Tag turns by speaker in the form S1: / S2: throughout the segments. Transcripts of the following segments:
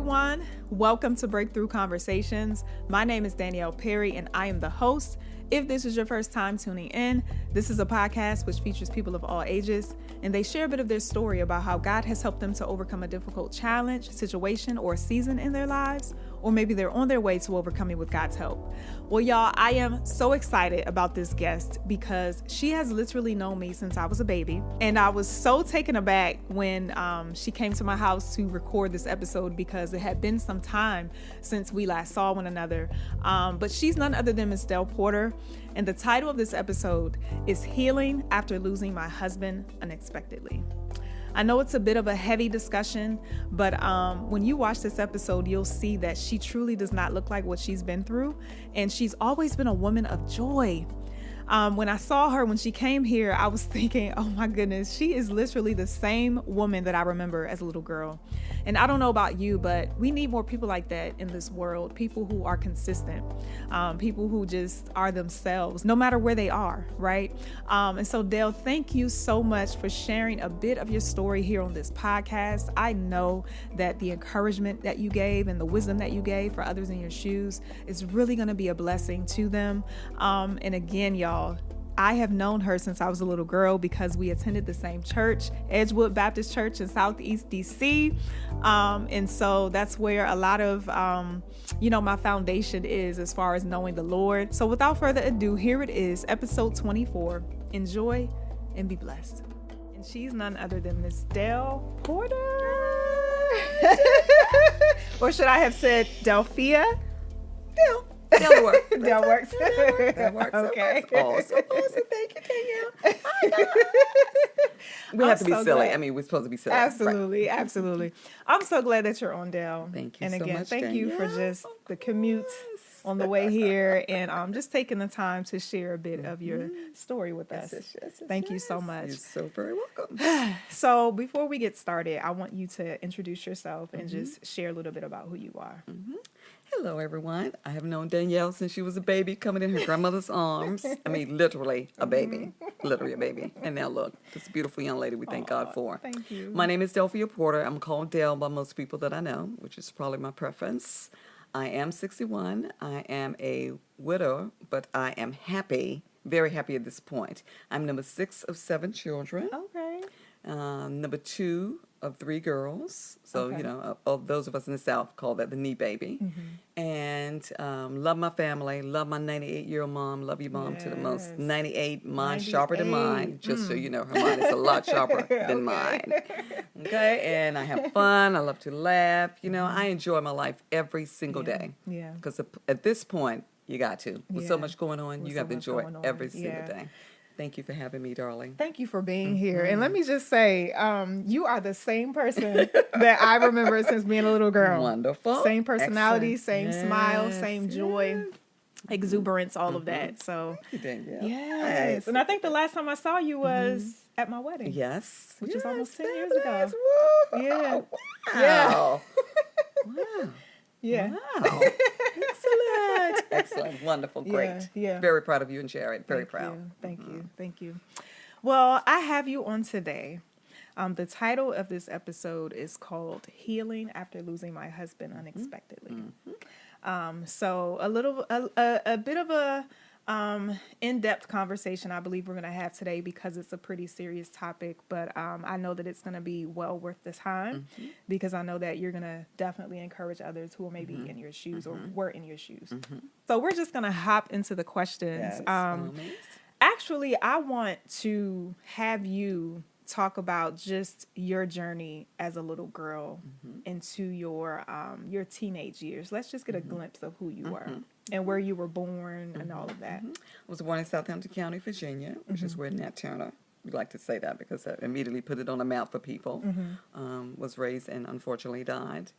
S1: everyone. Welcome to Breakthrough Conversations. My name is Danielle Perry, and I am the host. If this is your first time tuning in, this is a podcast which features people of all ages, and they share a bit of their story about how God has helped them to overcome a difficult challenge, situation, or season in their lives, or maybe they're on their way to overcoming with God's help. Well, y'all, I am so excited about this guest because she has literally known me since I was a baby, and I was so taken aback when she came to my house to record this episode because it had been some time since we last saw one another. But she's none other than Miss Dell Porter, and the title of this episode is Healing After Losing My Husband Unexpectedly. I know it's a bit of a heavy discussion, but when you watch this episode, you'll see that she truly does not look like what she's been through, and she's always been a woman of joy. When I saw her when she came here, I was thinking, oh my goodness, she is literally the same woman that I remember as a little girl. And I don't know about you, but we need more people like that in this world. People who are consistent, people who just are themselves, no matter where they are, right? And so Dell, thank you so much for sharing a bit of your story here on this podcast. I know that the encouragement that you gave and the wisdom that you gave for others in your shoes is really going to be a blessing to them. And again, y'all, I have known her since I was a little girl because we attended the same church, Edgewood Baptist Church in Southeast DC. And so that's where a lot of, my foundation is as far as knowing the Lord. So without further ado, here it is, episode 24. Enjoy and be blessed. And she's none other than Miss Dell Porter. Or should I have said Delphia?
S2: Dell. Dell works.
S1: Dell works.
S2: That works.
S1: Okay.
S2: Awesome. Thank you, Danielle. We have to be
S1: so
S2: silly.
S1: glad.
S2: I mean, we're supposed to be silly.
S1: Absolutely. Absolutely. I'm so glad that you're on, Dell.
S2: Thank you
S1: and
S2: so
S1: again,
S2: much,
S1: thank you for
S2: Danielle.
S1: just the commute on the way here and just taking the time to share a bit of your story with us. Thank you so much.
S2: You're so very welcome.
S1: So before we get started, I want you to introduce yourself and just share a little bit about who you are.
S2: Hello, everyone. I have known Danielle since she was a baby coming in her grandmother's arms. I mean, literally a baby. Literally a baby. And now look, this beautiful young lady we thank God for.
S1: Thank you.
S2: My name is Delphia Porter. I'm called Dell by most people that I know, which is probably my preference. I am 61. I am a widow, but I am happy, very happy at this point. I'm number 6 of 7 children.
S1: Okay.
S2: Number 2 of 3 girls. So,
S1: Okay.
S2: of those of us in the South call that the knee baby. And love my family, love my 98-year-old mom, love your mom to the most.
S1: Yes.
S2: 98, mind sharper than
S1: 98.
S2: mine. Just so you know, her mind is a lot sharper than mine. Okay, and I have fun. I love to laugh. I enjoy my life every single day.
S1: Yeah.
S2: Because at this point, you got to. With so
S1: Yeah.
S2: much going on,
S1: With
S2: you
S1: so
S2: have to
S1: much
S2: enjoy
S1: going on.
S2: every single
S1: Yeah.
S2: day. Thank you for having me, darling.
S1: Thank you for being here. And let me just say, you are the same person that I remember since being a little girl.
S2: Wonderful.
S1: Same personality,
S2: Excellent.
S1: same smile,
S2: Yes,
S1: same joy, exuberance, all of that. So,
S2: Thank you, Danielle.
S1: yes.
S2: Nice.
S1: And I think the last time I saw you was at my wedding.
S2: Yes.
S1: Which is almost 10 years
S2: fabulous.
S1: ago.
S2: Woo.
S1: Yeah.
S2: Wow.
S1: Yeah.
S2: Wow.
S1: Yeah.
S2: Wow. Excellent. Excellent. Wonderful. Great.
S1: Yeah.
S2: Very proud of you and Jared. Very proud.
S1: Thank you. Thank you. Well, I have you on today. The title of this episode is called Healing After Losing My Husband Unexpectedly. So a bit of a in-depth conversation I believe we're going to have today because it's a pretty serious topic, but I know that it's going to be well worth the time because I know that you're going to definitely encourage others who are maybe in your shoes or were in your shoes. So we're just going to hop into the questions.
S2: Yes.
S1: Actually, I want to have you talk about just your journey as a little girl into your teenage years. Let's just get a glimpse of who you were and where you were born and all of that.
S2: I was born in Southampton County, Virginia, which is where Nat Turner, we like to say that because that immediately put it on the map for people, was raised and unfortunately died.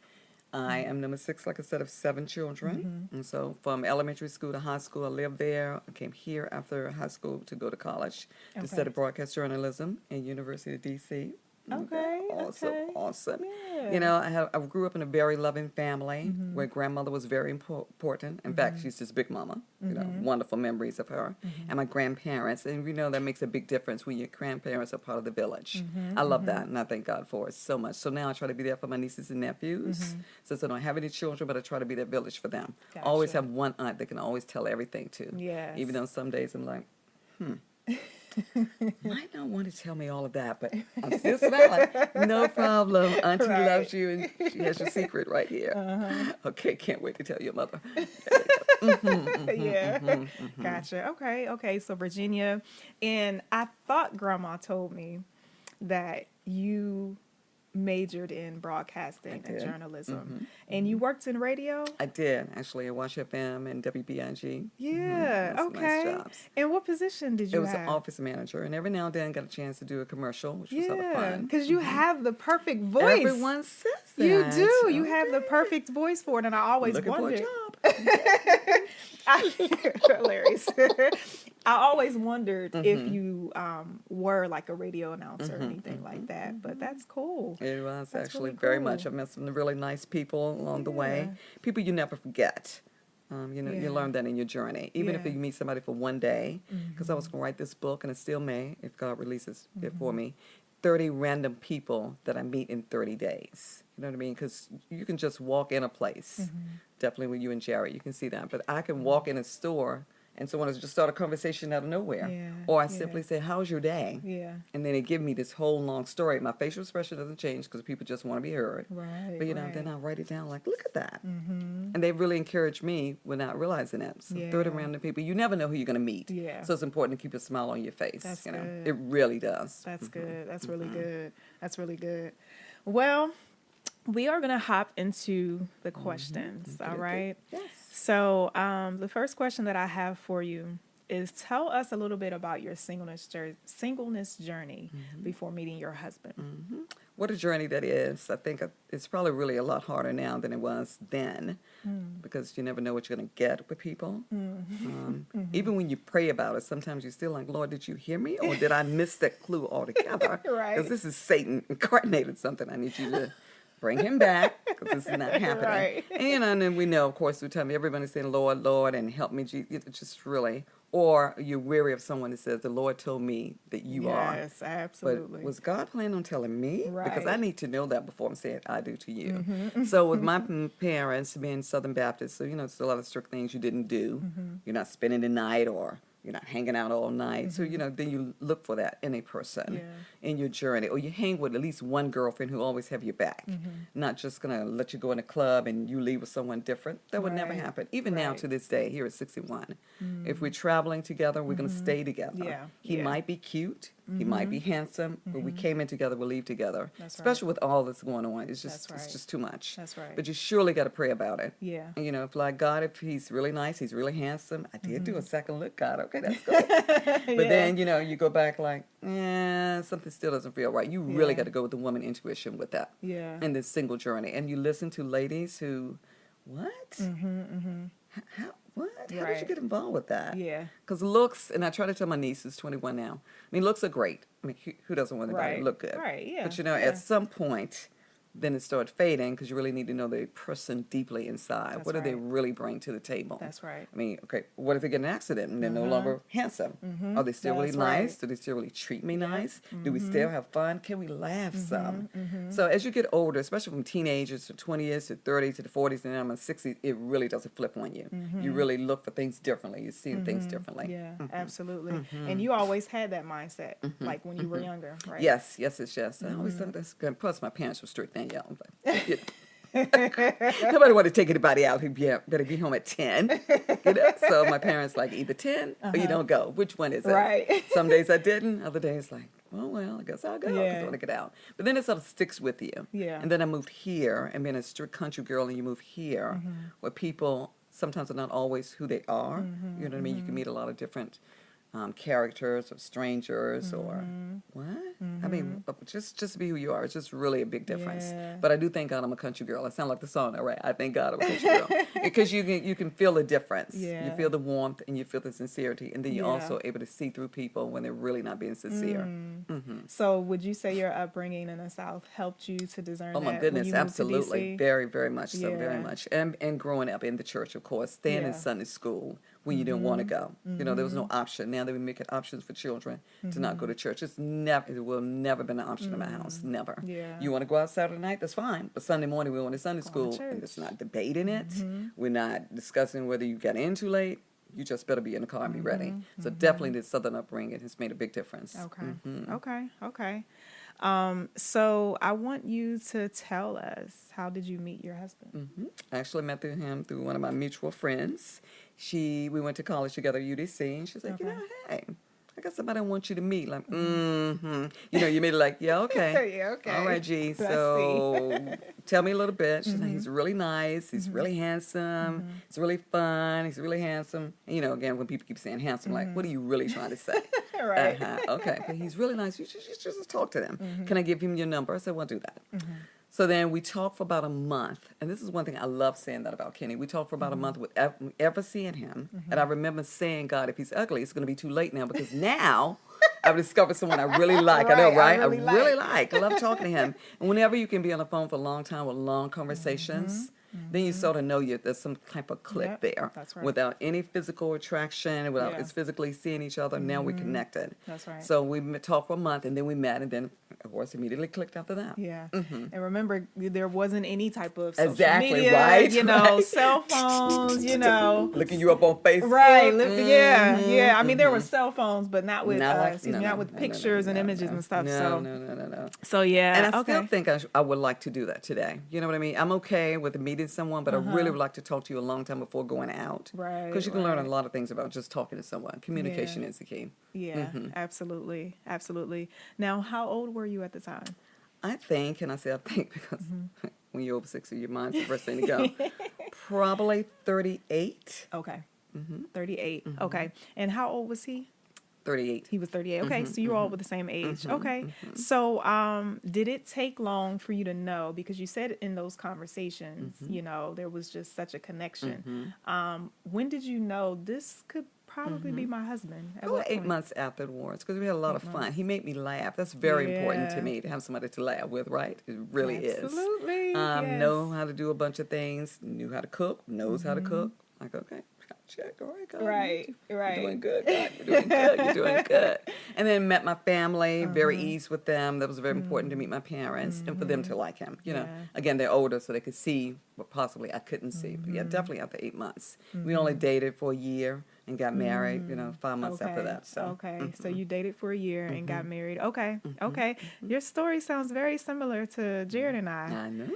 S2: I am number 6, like I said, of 7 children. And so from elementary school to high school, I lived there. I came here after high school to go to college to study broadcast journalism at University of D.C.
S1: Okay.
S2: Awesome,
S1: Okay.
S2: awesome.
S1: Yeah.
S2: You know, I grew up in a very loving family where grandmother was very important. In fact, she's just big mama. You know, wonderful memories of her. And my grandparents, and we know that makes a big difference when your grandparents are part of the village. I love that, and I thank God for it so much. So now I try to be there for my nieces and nephews. Since I don't have any children, but I try to be that village for them. I always
S1: Gotcha.
S2: have one aunt that can always tell everything to.
S1: Yes.
S2: Even though some days I'm like, might not want to tell me all of that, but I'm still smiling. No problem. Auntie loves you, and she has your secret right here. Okay, can't wait to tell your mother.
S1: Yeah. Gotcha. Okay. So Virginia, and I thought Grandma told me that you majored in broadcasting and journalism, and you worked in radio.
S2: I did, actually, at Wash FM and WBIG.
S1: Yeah.
S2: Those were nice
S1: Okay.
S2: jobs.
S1: And what position did you
S2: It was
S1: have?
S2: an office manager, and every now and then got a chance to do a commercial, which was sort of fun.
S1: because you have the perfect voice.
S2: Everyone says that.
S1: You do. You have the perfect voice for it, and I always
S2: Looking
S1: wondered.
S2: for a job.
S1: Hilarious. I always wondered if you were like a radio announcer or anything like that, but that's cool.
S2: It was
S1: That's
S2: actually
S1: really
S2: very
S1: cool.
S2: much. I met some really nice people along the way. People you never forget. You know, you learn that in your journey. Even if you meet somebody for one day, because I was going to write this book, and I still may, if God releases it for me, 30 random people that I meet in 30 days. You know what I mean? Because you can just walk in a place. Definitely with you and Jerry, you can see that. But I can walk in a store and someone has just start a conversation out of nowhere.
S1: Yeah,
S2: Or I simply say, how's your day?
S1: Yeah.
S2: And then they give me this whole long story. My facial expression doesn't change because people just want to be heard.
S1: Right.
S2: But, you know,
S1: right.
S2: then I write it down like, look at that. And they really encourage me without realizing it. So throw it around the people. You never know who you're going to meet.
S1: Yeah.
S2: So it's important to keep a smile on your face.
S1: That's
S2: you know,
S1: good.
S2: it really does.
S1: That's good. That's really good. That's really good. Well, we are going to hop into the questions. All right.
S2: Yes.
S1: So the first question that I have for you is tell us a little bit about your singleness journey before meeting your husband.
S2: What a journey that is. I think it's probably really a lot harder now than it was then because you never know what you're going to get with people. Even when you pray about it, sometimes you're still like, Lord, did you hear me? Or did I miss that clue altogether?
S1: Right.
S2: Because this is Satan incarnated something. I need you to bring him back because this is not happening.
S1: Right.
S2: And, you know, and then we know, of course, through time, everybody's saying, Lord, Lord, and help me, Jesus. It's just really... Or you're weary of someone that says, the Lord told me that you are.
S1: Yes, absolutely.
S2: But was God planning on telling me? Because I
S1: Right.
S2: need to know that before I'm saying I do to you. So with my parents being Southern Baptist, so, you know, it's a lot of strict things you didn't do. You're not spending the night or you're not hanging out all night. So, you know, then you look for that in a person in your journey. Or you hang with at least one girlfriend who always have your back. Not just going to let you go in a club and you leave with someone different. That would never
S1: Right.
S2: happen. Even now
S1: Right.
S2: to this day, here at 61. If we're traveling together, we're going to stay together.
S1: Yeah.
S2: He
S1: Yeah.
S2: might be cute. He might be handsome, but we came in together, we'll leave together.
S1: That's right.
S2: Especially with all that's going on. It's just
S1: That's
S2: it's
S1: right.
S2: just too much.
S1: That's right.
S2: But you surely got to pray about it.
S1: Yeah.
S2: And, you know, if like God, if he's really nice, he's really handsome. I did do a second look, God. Okay, that's good. But then, you know, you go back like, something still doesn't feel right. You really got to go with the woman intuition with that.
S1: Yeah.
S2: In this single journey. And you listen to ladies who, what? How? What? How did
S1: Right.
S2: you get involved with that?
S1: Yeah.
S2: Because looks, and I try to tell my niece who's 21 now, I mean, looks are great. I mean, who doesn't want anybody
S1: Right.
S2: to look good?
S1: Right, yeah,
S2: But, you know,
S1: yeah.
S2: at some point, then it started fading because you really need to know the person deeply inside.
S1: That's
S2: What do they
S1: right.
S2: really bring to the table?
S1: That's right.
S2: I mean, okay, what if they get in an accident and they're no longer handsome? Are they still really
S1: That's
S2: nice?
S1: right.
S2: Do they still really treat me nice? Do we still have fun? Can we laugh some? So as you get older, especially from teenagers to 20s to 30s to the 40s and now I'm in 60s, it really doesn't flip on you. You really look for things differently. You see things differently.
S1: Yeah, absolutely. And you always had that mindset, like when you were younger, right?
S2: Yes. I always thought that's good. Plus, my parents were strict then, y'all. You know. Nobody wanted to take anybody out who better be home at 10. You know? So my parents like either 10 or you don't go. Which one is it?
S1: Right.
S2: Some days I didn't. Other days like, oh, well, I guess I'll go because
S1: Yeah.
S2: I want to get out. But then it sort of sticks with you.
S1: Yeah.
S2: And then I moved here and being a strict country girl and you move here where people sometimes are not always who they are. You know what I mean? You can meet a lot of different characters or strangers or what? I mean, just be who you are. It's just really a big difference.
S1: Yeah.
S2: But I do thank God I'm a country girl. I sound like the song, all right? I thank God I'm a country girl because you can feel the difference.
S1: Yeah.
S2: You feel the warmth and you feel the sincerity, and then you're
S1: Yeah.
S2: also able to see through people when they're really not being sincere.
S1: So would you say your upbringing in the South helped you to discern
S2: Oh my
S1: that
S2: goodness,
S1: when you moved to
S2: absolutely,
S1: DC?
S2: very, very much so,
S1: Yeah.
S2: very much. And growing up in the church, of course, staying in
S1: Yeah.
S2: Sunday school when you didn't want to go. You know, there was no option. Now they were making options for children to not go to church. It will never been an option in my house, never.
S1: Yeah.
S2: You want to go out Saturday night? That's fine. But Sunday morning we went to Sunday
S1: to
S2: school,
S1: church.
S2: and it's not debating it. We're not discussing whether you got in too late. You just better be in the car and be ready. So definitely the Southern upbringing has made a big difference.
S1: Okay. So I want you to tell us, how did you meet your husband?
S2: I actually met him through one of my mutual friends. We went to college together at UDC, and she's like, hey, I got somebody I want you to meet. Like, You know, you made it like, yeah, okay.
S1: Yeah, okay.
S2: All right, G.
S1: Let's
S2: So tell me a little bit. She's like, he's really nice. He's really handsome. He's really fun. He's really handsome. And, you know, again, when people keep saying handsome, like, what are you really trying to say?
S1: Right.
S2: Okay. But he's really nice. You should just talk to him. Can I give him your number? I said, well, do that. So then we talked for about a month. And this is one thing I love saying that about Kenny. We talked for about a month without ever seeing him. And I remember saying, God, if he's ugly, it's going to be too late now because now I've discovered someone I really like. I know, right? I really like. I love talking to him. And whenever you can be on the phone for a long time with long conversations, then you sort of know there's some type of click there.
S1: That's right.
S2: Without any physical attraction, without us physically seeing each other, now we're connected.
S1: That's right.
S2: So we talked for a month, and then we met, and then, of course, immediately clicked after that.
S1: Yeah. And remember, there wasn't any type of social
S2: Exactly,
S1: media,
S2: right,
S1: you know,
S2: right.
S1: cell phones, you know.
S2: Looking you up on Facebook.
S1: Right. Yeah. I mean, there were cell phones, but not with not with pictures and images and stuff.
S2: No.
S1: So yeah.
S2: And I still think I would like to do that today. You know what I mean? I'm okay with meeting someone, but I really would like to talk to you a long time before going out.
S1: Right.
S2: Because you can learn a lot of things about just talking to someone. Communication is the key.
S1: Yeah, absolutely. Now, how old were you at the time?
S2: I think, and I say I think because when you're over 60, your mind's the first thing to go. Probably 38.
S1: Okay. 38. Okay. And how old was he?
S2: 38.
S1: He was 38. Okay, so you're all with the same age. Okay. So did it take long for you to know, because you said in those conversations, you know, there was just such a connection. When did you know this could probably be my husband? At what
S2: 8
S1: point?
S2: months afterwards, because we had a lot of fun. He made me laugh. That's very important to me, to have somebody to laugh with, right? It really is.
S1: Absolutely.
S2: Know how to do a bunch of things, knew how to cook, knows how to cook. Like, okay, check, all right, God.
S1: Right.
S2: You're doing good, God. You're doing good. You're doing good. And then met my family, very easy with them. That was very important to meet my parents and for them to like him. You know, again, they're older, so they could see what possibly I couldn't see. But yeah, definitely after 8 months. We only dated for a year and got married, 5 months after that. So
S1: So you dated for a year and got married. Okay. Your story sounds very similar to Jared and I.
S2: I know.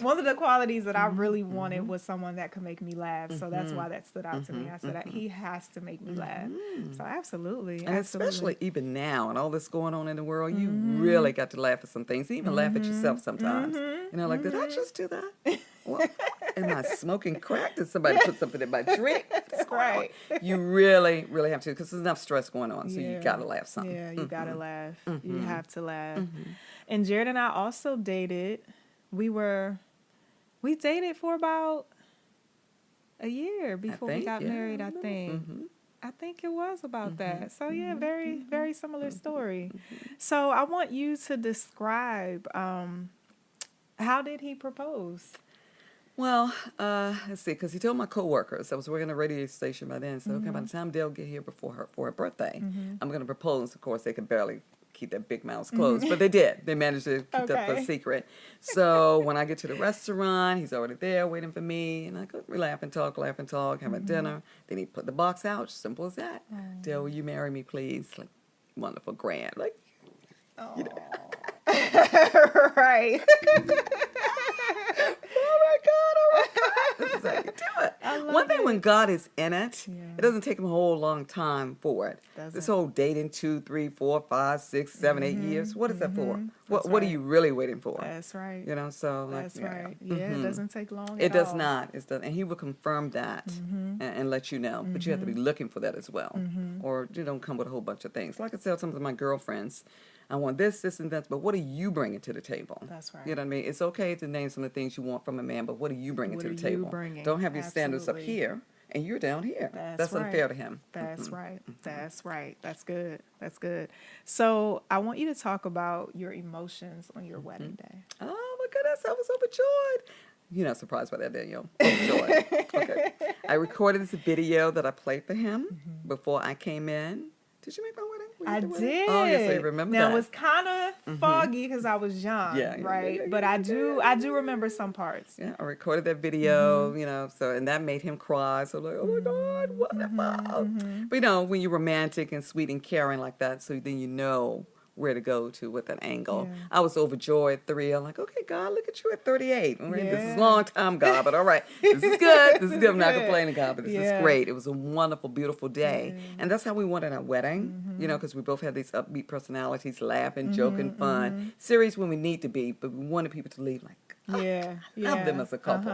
S1: One of the qualities that I really wanted was someone that could make me laugh. So that's why that stood out to me. I said, he has to make me laugh. So absolutely.
S2: And especially even now and all this going on in the world, you really got to laugh at some things. Even laugh at yourself sometimes. You know, like, did I just do that? What? Am I smoking crack? Did somebody put something in my drink? What's going on? You really, really have to, because there's enough stress going on. So you got to laugh something.
S1: Yeah, you got to laugh. You have to laugh. And Jared and I also dated. We dated for about a year before we got married, I think. I think it was about that. So yeah, very, very similar story. So I want you to describe, how did he propose?
S2: Well, let's see, because he told my coworkers, I was working at a radio station by then, so okay, by the time Dell get here for her birthday, I'm going to propose. Of course, they could barely keep their big mouths closed, but they did. They managed to keep that the secret. So when I get to the restaurant, he's already there waiting for me, and we laugh and talk, have a dinner. Then he put the box out, simple as that. Dell, will you marry me, please? Like, wonderful, grand, like, you know.
S1: Right.
S2: Oh my God. This is how you do it. One thing when God is in it, It doesn't take them a whole long time for it. This whole dating 2, 3, 4, 5, 6, 7, 8 years. What is that for? What are you really waiting for?
S1: That's right.
S2: You know, so
S1: that's right. Yeah, it doesn't take long.
S2: It does not. And he will confirm that and let you know. But you have to be looking for that as well, or you don't come with a whole bunch of things. Like I tell some of my girlfriends, I want this, and that, but what are you bringing to the table?
S1: That's right.
S2: You know what I mean? It's okay to name some of the things you want from a man, but what are you bringing to the table? Don't have your standards up here and you're down here. That's right. Unfair to him.
S1: That's right. That's right. That's good. That's good. So I want you to talk about your emotions on your wedding day.
S2: Oh my goodness, I was overjoyed. You're not surprised by that, Danielle. Overjoyed. Okay. I recorded this video that I played for him before I came in. Did you make my wedding?
S1: I did.
S2: Oh, yes, I remember that.
S1: Now, it was kind of foggy because I was young, right? But I do remember some parts.
S2: Yeah, I recorded that video, you know, and that made him cry. So I'm like, oh my God, wonderful. But, you know, when you're romantic and sweet and caring like that, so then you know where to go to with an angle. Yeah. I was overjoyed, thrilled. Like, okay, God, look at you at 38. Right? This is a long time, God, but all right. This is good. This is good. I'm not complaining, God, but this is great. It was a wonderful, beautiful day. And that's how we wanted our wedding, you know, because we both had these upbeat personalities, laughing, joking, fun. Serious when we need to be, but we wanted people to leave like, I love them as a couple.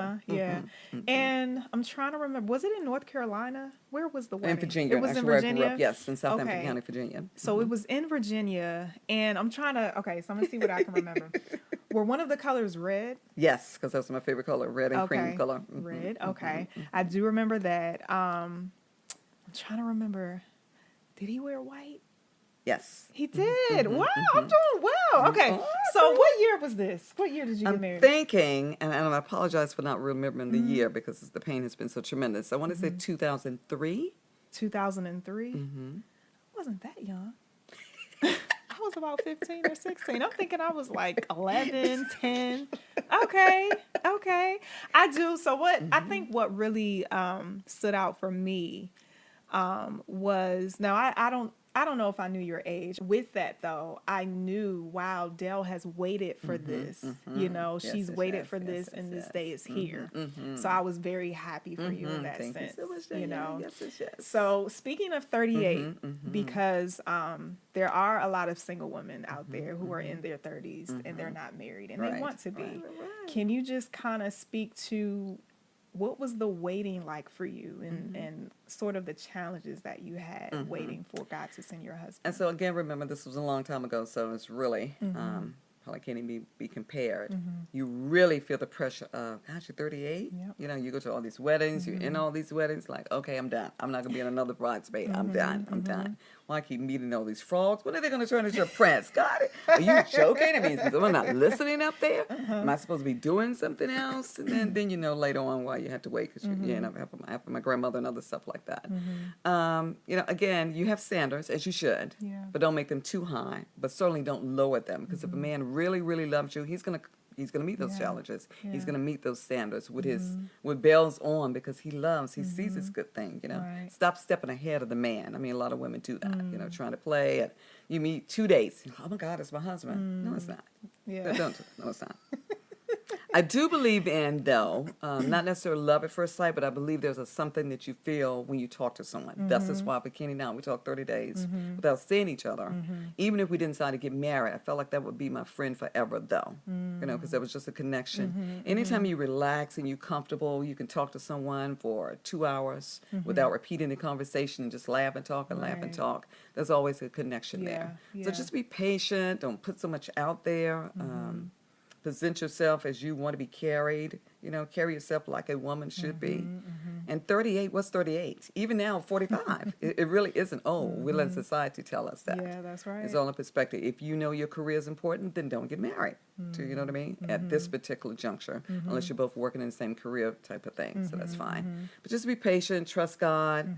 S1: And I'm trying to remember, was it in North Carolina? Where was the wedding?
S2: In Virginia.
S1: It was in
S2: Virginia.
S1: Virginia?
S2: Where I grew up, yes, in Southampton County, Virginia.
S1: So it was in Virginia, and I'm trying to, so I'm going to see what I can remember. Were one of the colors red?
S2: Yes, because that's my favorite color, red and cream color.
S1: Red, okay. I do remember that. I'm trying to remember, did he wear white?
S2: Yes.
S1: He did. Wow, I'm doing well. Okay. So what year was this? What year did you get married?
S2: I'm thinking, and I apologize for not remembering the year because the pain has been so tremendous. I want to say 2003. 2003? I
S1: wasn't that young. I was about 15 or 16. I'm thinking I was like 11, 10. Okay. I do. So I think what really stood out for me was, now I don't know if I knew your age. With that, though, I knew, wow, Dell has waited for this. You know, she's waited for this, and this day is here. So I was very happy for you in that sense.
S2: Thank you so much,
S1: you know.
S2: Yes.
S1: So speaking of 38, because there are a lot of single women out there who are in their 30s and they're not married and they want to be. Right. Can you just kind of speak to what was the waiting like for you and sort of the challenges that you had waiting for God to send your husband?
S2: And so, again, remember, this was a long time ago, so it's really probably can't even be compared. You really feel the pressure of, gosh, you're 38? Yep. You know, you go to all these weddings, you're in all these weddings, like, okay, I'm done. I'm not going to be in another bridesmaid. I'm done. Well, I keep meeting all these frauds. When are they going to turn into a prince? God, are you joking? I mean, am I not listening up there? Am I supposed to be doing something else? And then you know later on why you have to wait because you end up after my grandmother and other stuff like that. You know, again, you have standards, as you should, but don't make them too high, but certainly don't lower them, because if a man really, really loves you, he's going to meet those challenges. He's going to meet those standards with bells on, because he loves, he sees it's a good thing, you know.
S1: Right.
S2: Stop stepping ahead of the man. I mean, a lot of women do that, you know, trying to play. And you meet 2 dates. Oh, my God, it's my husband. No, it's not.
S1: Yeah.
S2: No, it's not. I do believe in, though, not necessarily love at first sight, but I believe there's something that you feel when you talk to someone. That's just why for Kenny now, we talked 30 days without seeing each other. Even if we didn't decide to get married, I felt like that would be my friend forever, though, you know, because there was just a connection. Anytime you relax and you're comfortable, you can talk to someone for 2 hours without repeating the conversation and just laugh and talk and laugh and talk. There's always a connection there. So just be patient. Don't put so much out there. Present yourself as you want to be carried. You know, carry yourself like a woman should be. And 38, what's 38? Even now, 45. it really isn't old. We let society tell us that.
S1: Yeah, that's right.
S2: It's all in perspective. If you know your career is important, then don't get married. You know what I mean? At this particular juncture, unless you're both working in the same career type of thing. So that's fine. But just be patient, trust God.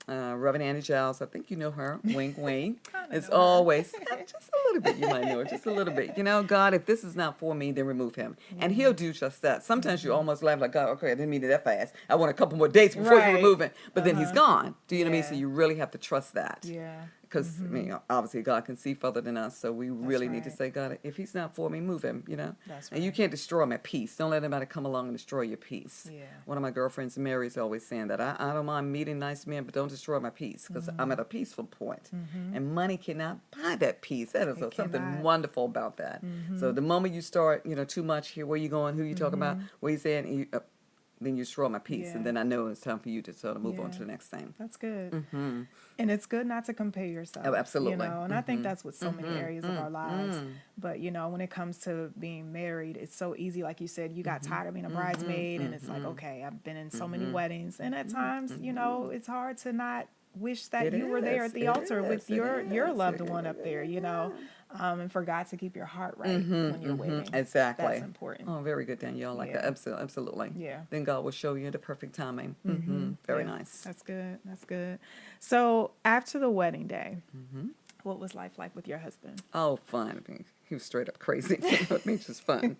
S2: Reverend Annie Giles, I think you know her, wink, wink. It's always, just a little bit, you might know her, just a little bit. You know, God, if this is not for me, then remove him. And he'll do just that. Sometimes you almost laugh like, God, okay, I didn't mean it that fast. I want a couple more dates before you remove him. But then he's gone. Do you know what I mean? So you really have to trust that.
S1: Yeah.
S2: because I mean, obviously God can see further than us, so we really need to say, God, if he's not for me, move him, you know.
S1: That's right.
S2: And you can't destroy my peace. Don't let anybody come along and destroy your peace.
S1: Yeah.
S2: One of my girlfriends, Mary's always saying that I don't mind meeting nice men, but don't destroy my peace, because I'm at a peaceful point. And money cannot buy that peace. That is something wonderful about that. So the moment you start, you know, too much here, where you going, who you talking about, what you saying, then you destroy my peace, and then I know it's time for you to sort of move on to the next thing.
S1: That's good. And it's good not to compare yourself.
S2: Oh, absolutely.
S1: You know, and I think that's with so many areas of our lives. But, you know, when it comes to being married, it's so easy. Like you said, you got tired of being a bridesmaid, and it's like, okay, I've been in so many weddings. And at times, you know, it's hard to not wish that you were there at the altar with your loved one up there, you know. And for God to keep your heart right when you're waiting.
S2: Exactly.
S1: That's important.
S2: Oh, very good, Danielle. Like that. Absolutely.
S1: Yeah.
S2: Then God will show you the perfect timing. Very nice.
S1: That's good. That's good. So after the wedding day, what was life like with your husband?
S2: Oh, fun. I mean, he was straight up crazy. It makes just fun.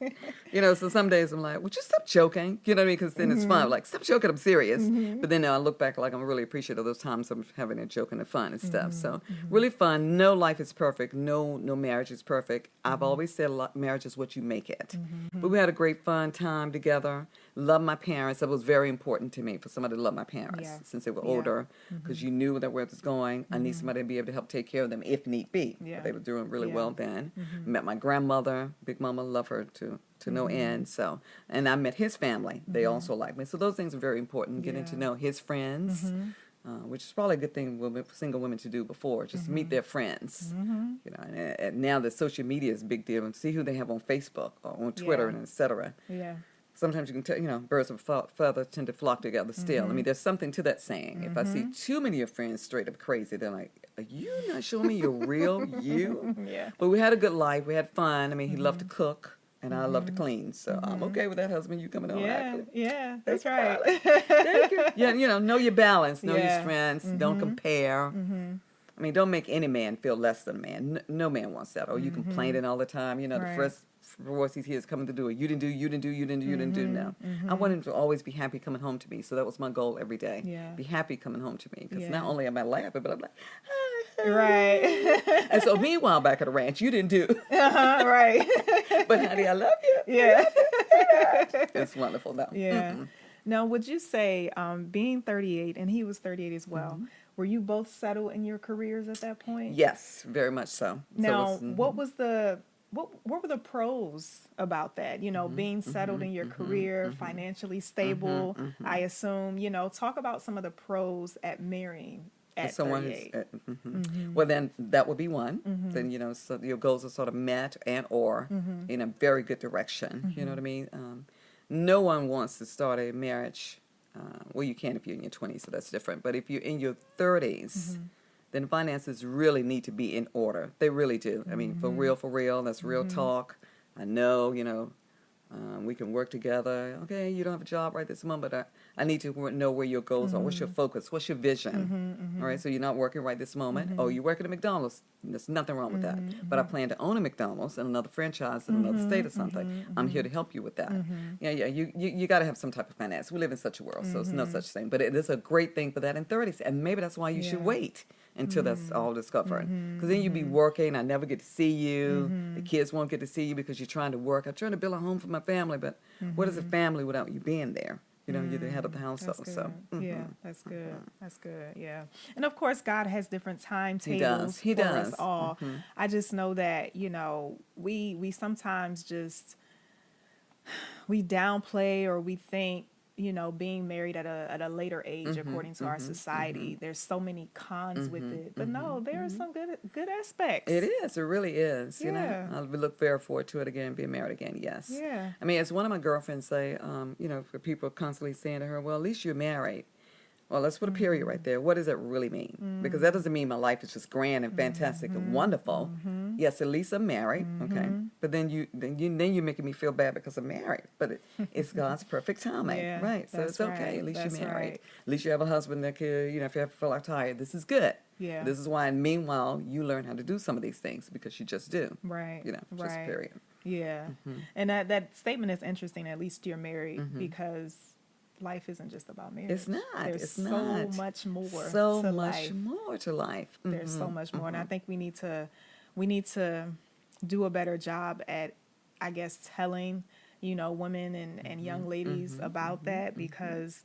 S2: You know, so some days I'm like, would you stop joking? You know what I mean? Because then it's fun. Like, stop joking, I'm serious. But then I look back, like, I'm really appreciative of those times I'm having a joke and a fun and stuff. So really fun. No life is perfect. No marriage is perfect. I've always said marriage is what you make it. But we had a great fun time together. Love my parents. That was very important to me, for somebody to love my parents since they were older, because you knew that where it was going. I need somebody to be able to help take care of them if need be. They were doing really well then. Met my grandmother, Big Mama, love her to no end. So, and I met his family. They also liked me. So those things are very important. Getting to know his friends, which is probably a good thing for single women to do before, just meet their friends. You know, and now that social media is a big deal, and see who they have on Facebook or on Twitter and et cetera. Sometimes you can tell, you know, birds of a feather tend to flock together still. I mean, there's something to that saying. If I see too many of friends straight up crazy, they're like, are you not showing me your real you? But we had a good life. We had fun. I mean, he loved to cook, and I love to clean. So I'm okay with that, husband. You coming on.
S1: Yeah, that's right.
S2: Thank you. Yeah, you know your balance. Know your strengths. Don't compare. I mean, don't make any man feel less than a man. No man wants that. Oh, you complaining all the time. You know, the first voice he hears coming to do it. You didn't do. No. I want him to always be happy coming home to me. So that was my goal every day. Be happy coming home to me. Because not only am I laughing, but I'm like,
S1: right.
S2: And so meanwhile, back at the ranch, you didn't do.
S1: Right.
S2: But honey, I love you.
S1: Yeah.
S2: It's wonderful though.
S1: Yeah. Now, would you say, being 38, and he was 38 as well, were you both settled in your careers at that point?
S2: Yes, very much so.
S1: Now, what were the pros about that? You know, being settled in your career, financially stable, I assume, you know, talk about some of the pros at marrying at
S2: someone
S1: 38.
S2: Well, then that would be one. Then, you know, so your goals are sort of met and or in a very good direction. You know what I mean? No one wants to start a marriage. Well, you can if you're in your 20s, so that's different. But if you're in your 30s, then finances really need to be in order. They really do. I mean, for real, that's real talk. I know, you know, we can work together. Okay, you don't have a job right this moment, but I need to know where your goals are. What's your focus? What's your vision? All right, so you're not working right this moment. Oh, you're working at McDonald's. There's nothing wrong with that. But I plan to own a McDonald's and another franchise in another state or something. I'm here to help you with that. Yeah, you got to have some type of finance. We live in such a world, so it's no such thing. But it is a great thing for that in 30s. And maybe that's why you should wait until that's all discovered. Because then you'd be working. I never get to see you. The kids won't get to see you because you're trying to work. I'm trying to build a home for my family, but what is a family without you being there? You know, you're the head of the household. So
S1: yeah, that's good. That's good. Yeah, and of course, God has different timetables for us all. I just know that, you know, we sometimes just we downplay, or we think, you know, being married at a later age, according to our society, there's so many cons with it. But no, there are some good aspects.
S2: It is. It really is. You know, I'll look very forward to it again, being married again. Yes.
S1: Yeah.
S2: I mean, as one of my girlfriends say, you know, for people constantly saying to her, well, at least you're married. Well, let's put a period right there. What does that really mean? Because that doesn't mean my life is just grand and fantastic and wonderful. Yes, at least I'm married, okay. But then you're making me feel bad because I'm married. But it's God's perfect timing, right? So it's okay. Right. At least you're married. Right. At least you have a husband that could, you know, if you ever feel like tired, this is good.
S1: Yeah.
S2: This is why. And meanwhile, you learn how to do some of these things because you just do.
S1: Right.
S2: You know, just period.
S1: Yeah. And that statement is interesting. At least you're married, because life isn't just about marriage.
S2: It's not.
S1: There's
S2: It's
S1: so
S2: not.
S1: much more
S2: So
S1: to
S2: much
S1: life.
S2: more to life.
S1: There's so much more. And I think we need to do a better job at, I guess, telling, women and young ladies about that, because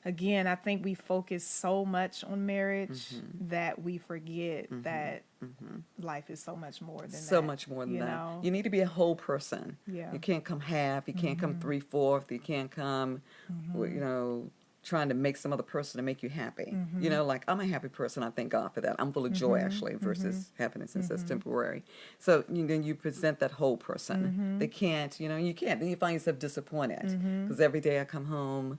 S1: again, I think we focus so much on marriage that we forget that life is so much more than that.
S2: So much more than that. You need to be a whole person.
S1: Yeah.
S2: You can't come half. You can't come 3/4. You can't come, trying to make some other person to make you happy. Like, I'm a happy person. I thank God for that. I'm full of joy, actually, versus happiness, since that's temporary. So then you present that whole person. They can't, you can't. Then you find yourself disappointed, because every day I come home,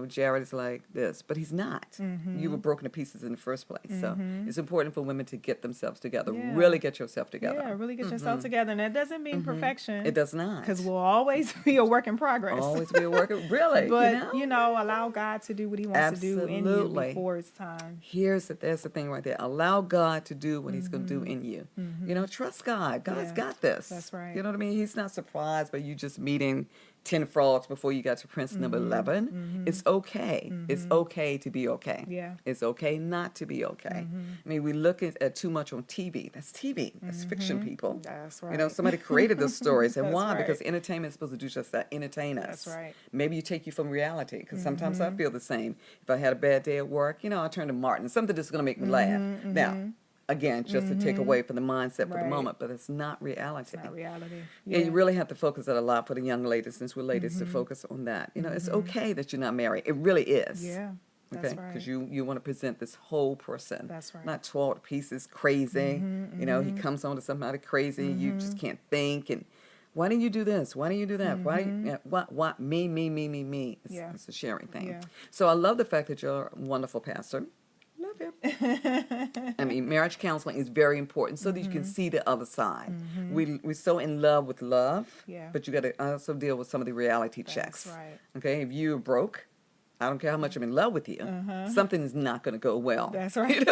S2: Jared is like this, but he's not. You were broken to pieces in the first place. So it's important for women to get themselves together.
S1: Yeah.
S2: Really get yourself together.
S1: Yeah, really get yourself together. And that doesn't mean perfection.
S2: It does not.
S1: Because we'll always be a work in progress.
S2: Always be a work. Really.
S1: But, allow God to do what he wants to do in you before it's time.
S2: There's the thing right there. Allow God to do what he's going to do in you. Trust God. God's got this.
S1: That's right.
S2: You know what I mean? He's not surprised by you just meeting 10 frogs before you got to Prince number 11. It's okay. It's okay to be okay.
S1: Yeah.
S2: It's okay not to be okay. I mean, we look at too much on TV. That's TV. That's fiction, people.
S1: That's right.
S2: Somebody created those stories. And why?
S1: right.
S2: Because entertainment is supposed to do just that, entertain us.
S1: That's right.
S2: Maybe you take you from reality, because sometimes I feel the same. If I had a bad day at work, I turn to Martin, something that's going to make me laugh. Now, again, just to take away from the mindset for the moment, but it's not reality.
S1: It's not reality.
S2: Yeah, you really have to focus that a lot for the young ladies, since we're ladies, to focus on that. It's okay that you're not married. It really is.
S1: Yeah. That's right.
S2: Because you want to present this whole person.
S1: That's right.
S2: Not 12 pieces crazy. He comes on to somebody crazy. You just can't think. And why didn't you do this? Why didn't you do that? Why? Me. It's a sharing thing.
S1: Yeah.
S2: So I love the fact that you're a wonderful pastor. Love him. I mean, marriage counseling is very important so that you can see the other side. We're so in love with love, but you got to also deal with some of the reality checks.
S1: That's right.
S2: Okay, if you're broke, I don't care how much I'm in love with you, something is not going to go well.
S1: That's right.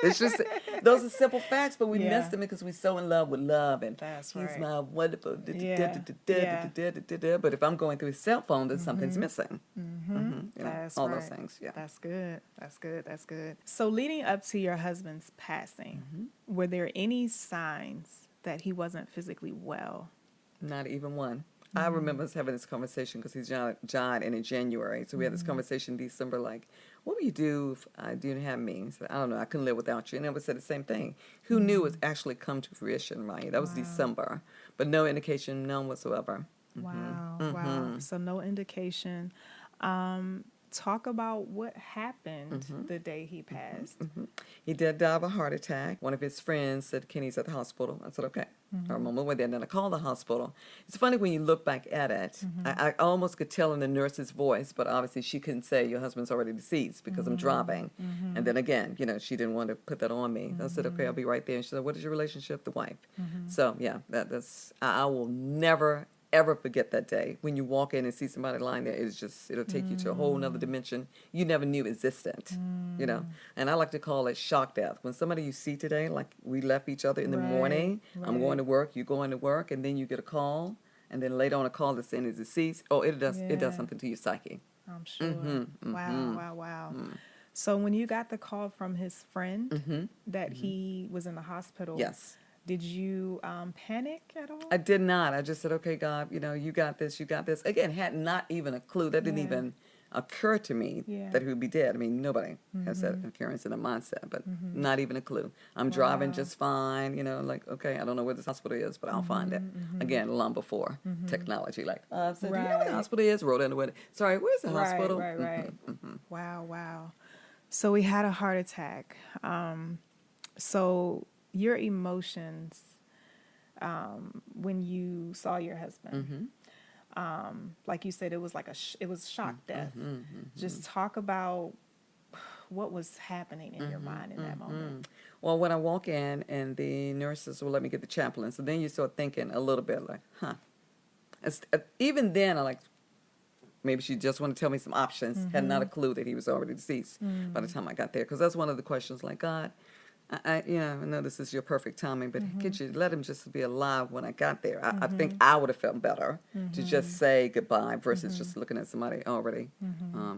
S2: It's just, those are simple facts, but we miss them because we're so in love with love, and
S1: That's
S2: he's
S1: right.
S2: my wonderful. But if I'm going through his cell phone, then something's missing.
S1: That's
S2: all
S1: right.
S2: those things. Yeah.
S1: That's good. That's good. That's good. So leading up to your husband's passing, were there any signs that he wasn't physically well?
S2: Not even one. I remember us having this conversation because he's died in January. So we had this conversation in December, like, what would you do if I didn't have me? He said, I don't know, I couldn't live without you. And I would say the same thing. Who knew it actually come to fruition, right? That was December. But no indication, none whatsoever.
S1: Wow. So no indication. Talk about what happened the day he passed.
S2: He did die of a heart attack. One of his friends said, Kenny's at the hospital. I said, okay. I remember when then I called the hospital. It's funny when you look back at it. I almost could tell in the nurse's voice, but obviously she couldn't say your husband's already deceased because I'm driving. And then again, she didn't want to put that on me. I said, okay, I'll be right there. And she said, what is your relationship? The wife. So yeah, that's I will never ever forget that day. When you walk in and see somebody lying there, it'll take you to a whole nother dimension you never knew existed, And I like to call it shock death. When somebody you see today, like we left each other in the morning, I'm going to work, you going to work, and then you get a call, and then later on a call that's saying is deceased. Oh, it does something to your psyche.
S1: I'm sure. Wow. So when you got the call from his friend that he was in the hospital,
S2: yes.
S1: Did you panic at all?
S2: I did not. I just said, okay, God, you got this, you got this. Again, had not even a clue. That didn't even occur to me that he would be dead. I mean, nobody has that occurrence in a mindset, but not even a clue. I'm driving just fine, like, okay, I don't know where this hospital is, but I'll find it. Again, long before technology. Like, I said, do you know where the hospital is? Wrote in the window. Sorry, where's the hospital?
S1: Right. Wow. So he had a heart attack. So your emotions when you saw your husband, like you said, it was like it was shock death. Just talk about what was happening in your mind in that moment.
S2: Well, when I walk in and the nurses will let me get the chaplain, so then you start thinking a little bit like, even then I like, maybe she just wanted to tell me some options. Had not a clue that he was already deceased by the time I got there, because that's one of the questions, like, God, I know this is your perfect timing, but could you let him just be alive when I got there? I think I would have felt better to just say goodbye versus just looking at somebody already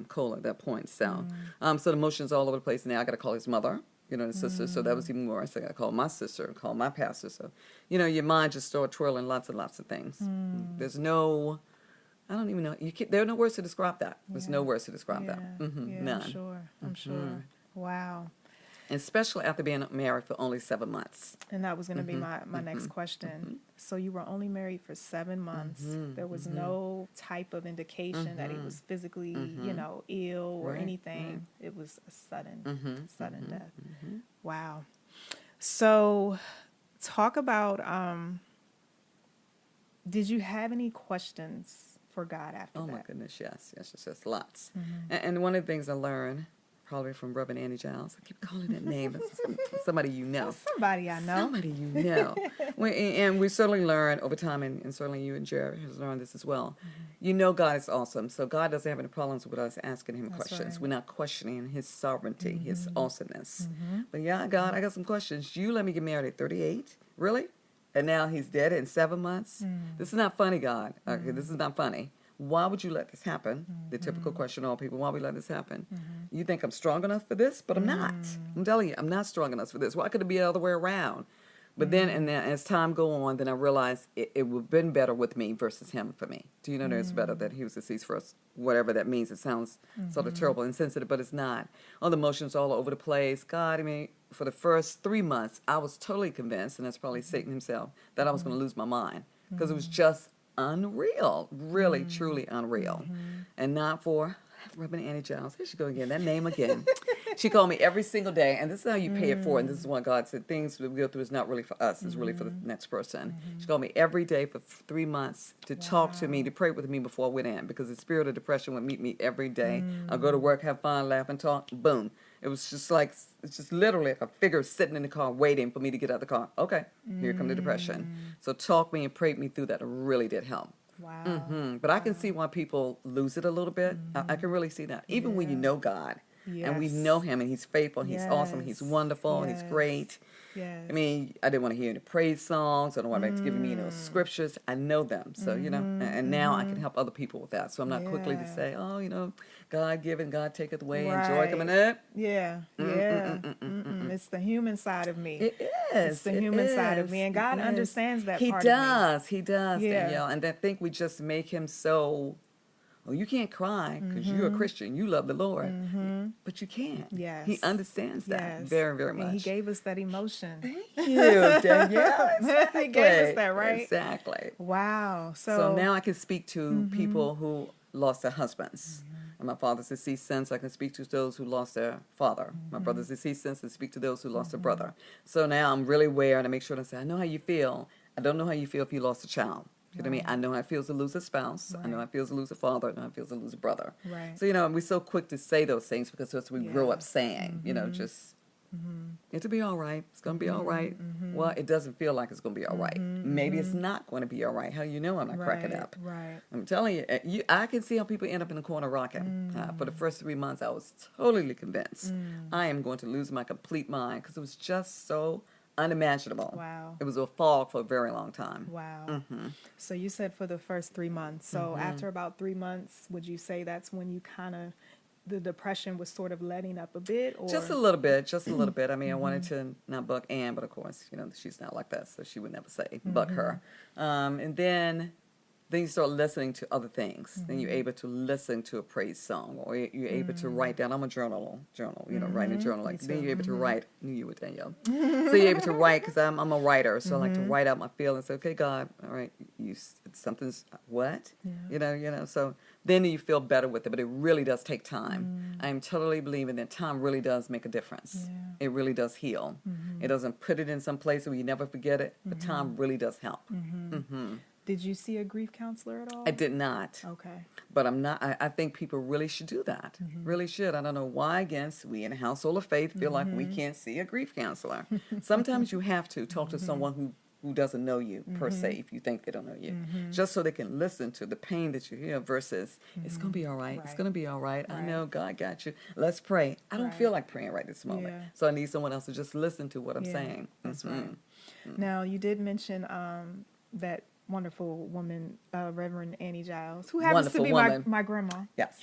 S2: cold at that point. So, so the emotions all over the place. Now I got to call his mother, his sister. So that was even worse. I got to call my sister, call my pastor. So, your mind just started twirling lots and lots of things. There's no, I don't even know. There are no words to describe that. There's no words to describe that. None.
S1: I'm sure. Wow.
S2: Especially after being married for only 7 months.
S1: And that was going to be my next question. So you were only married for 7 months. There was no type of indication that he was physically, ill or anything. It was a sudden death. Wow. So talk about, did you have any questions for God after that?
S2: Oh my goodness, yes, lots. And one of the things I learned, probably from Reverend Annie Giles. I keep calling that name. It's somebody you know.
S1: Somebody I know.
S2: Somebody you know. And we certainly learn over time, and certainly you and Jared has learned this as well. God is awesome. So God doesn't have any problems with us asking him questions. Right. We're not questioning his sovereignty, his awesomeness. But yeah, God, I got some questions. You let me get married at 38? Really? And now he's dead in 7 months? This is not funny, God. Okay, this is not funny. Why would you let this happen? The typical question all people, why would we let this happen? You think I'm strong enough for this? But I'm not. I'm telling you, I'm not strong enough for this. Why could it be the other way around? But then, and then as time go on, then I realized it would have been better with me versus him for me. Do you know it's better that he was deceased for us? Whatever that means. It sounds sort of terrible and insensitive, but it's not. All the emotions all over the place. God, for the first 3 months, I was totally convinced, and that's probably Satan himself, that I was going to lose my mind. Because it was just unreal, really, truly unreal. And not for Reverend Annie Giles. Here she go again, that name again. She called me every single day, and this is how you pay it forward. And this is what God said, things we go through is not really for us, it's really for the next person. She called me every day for 3 months to talk to me, to pray with me before I went in, because the spirit of depression would meet me every day. I'll go to work, have fun, laugh, and talk, boom. It was just like, it's just literally like a figure sitting in the car waiting for me to get out of the car. Okay, here come the depression. So talk me and prayed me through that. It really did help.
S1: Wow.
S2: But I can see why people lose it a little bit. I can really see that. Even when you know God, and we know him, and he's faithful, he's awesome, he's wonderful, and he's great.
S1: Yes.
S2: I didn't want to hear any praise songs. I don't want to give me scriptures. I know them. So, and now I can help other people with that. So I'm not quickly to say, God given, God taketh away, and joy coming up.
S1: It's the human side of me.
S2: It is.
S1: It's the human side of me. And God understands that part
S2: of me. He does,
S1: Yeah.
S2: Danielle. And I think we just make him so, you can't cry because you're a Christian. You love the Lord. But you can't.
S1: Yes.
S2: He understands that very, very much.
S1: And he gave us that emotion.
S2: Thank you, Danielle. Exactly.
S1: He gave us that, right?
S2: Exactly.
S1: Wow.
S2: So now I can speak to people who lost their husbands. And my father's deceased sons, I can speak to those who lost their father. My brother's deceased sons, I speak to those who lost their brother. So now I'm really aware, and I make sure to say, I know how you feel. I don't know how you feel if you lost a child. You know what I mean? I know how it feels to lose a spouse. I know how it feels to lose a father. I know how it feels to lose a brother.
S1: Right.
S2: So, we're so quick to say those things because that's what we grow up saying, just, it'll be all right. It's going to be all right. Well, it doesn't feel like it's going to be all right. Maybe it's not going to be all right. How you know I'm not cracking up?
S1: Right.
S2: I'm telling you, I can see how people end up in the corner rocking. For the first 3 months, I was totally convinced I am going to lose my complete mind because it was just so unimaginable.
S1: Wow.
S2: It was a fog for a very long time.
S1: Wow. So you said for the first 3 months. So after about 3 months, would you say that's when you the depression was sort of letting up a bit? Or?
S2: Just a little bit. I wanted to not buck Ann, but of course, she's not like that, so she would never say buck her. And then you start listening to other things. Then you're able to listen to a praise song, or you're able to write down. I'm a journal, writing a journal. Then you're able to write. I knew you would, Danielle. So you're able to write, because I'm a writer, so I like to write out my feelings. Okay, God, all right, something's what? So then you feel better with it, but it really does take time. I'm totally believing that time really does make a difference. It really does heal. It doesn't put it in some place where you never forget it, but time really does help.
S1: Did you see a grief counselor at all?
S2: I did not.
S1: Okay.
S2: But I'm not. I think people really should do that. Really should. I don't know why, again, we in a household of faith feel like we can't see a grief counselor. Sometimes you have to talk to someone who who doesn't know you per se, if you think they don't know you, just so they can listen to the pain that you hear versus it's going to be all right. It's going to be all right. I know God got you. Let's pray. I don't feel like praying right this moment.
S1: Yeah.
S2: So I need someone else to just listen to what I'm saying.
S1: That's right. Now, you did mention that wonderful woman, Reverend Annie Giles, who happens to be my grandma.
S2: Yes.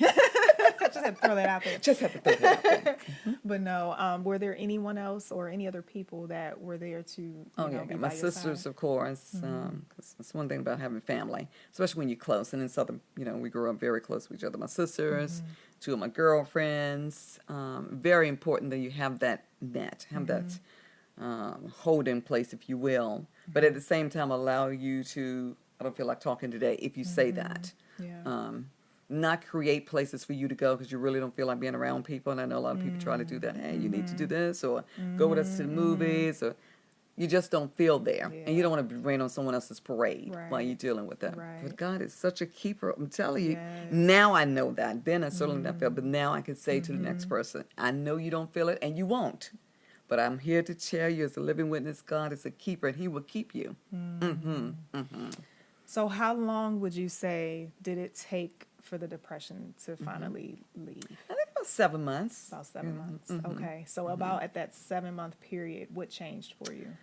S1: I just had to throw that out there.
S2: Just have to throw that out there.
S1: But no, were there anyone else or any other people that were there to be
S2: my
S1: by your
S2: sisters,
S1: side?
S2: of course. 'Cause that's one thing about having family, especially when you're close. And in Southern, we grew up very close to each other. My sisters, two of my girlfriends. Very important that you have that net, have that holding place, if you will. But at the same time, allow you to, I don't feel like talking today, if you say that.
S1: Yeah.
S2: Not create places for you to go because you really don't feel like being around people. And I know a lot of people try to do that. Hey, you need to do this, or go with us to the movies, or you just don't feel there.
S1: Yeah.
S2: And you don't want to rain on someone else's parade
S1: Right.
S2: while you're dealing with them.
S1: Right.
S2: But God is such a keeper. I'm telling you,
S1: Yes.
S2: now I know that. Then I certainly not felt, but now I can say to the next person, I know you don't feel it, and you won't. But I'm here to tell you as a living witness, God is a keeper, and he will keep you.
S1: So how long would you say did it take for the depression to finally leave?
S2: I think about 7 months.
S1: About 7 months. Okay. So about at that 7-month period, what changed for you?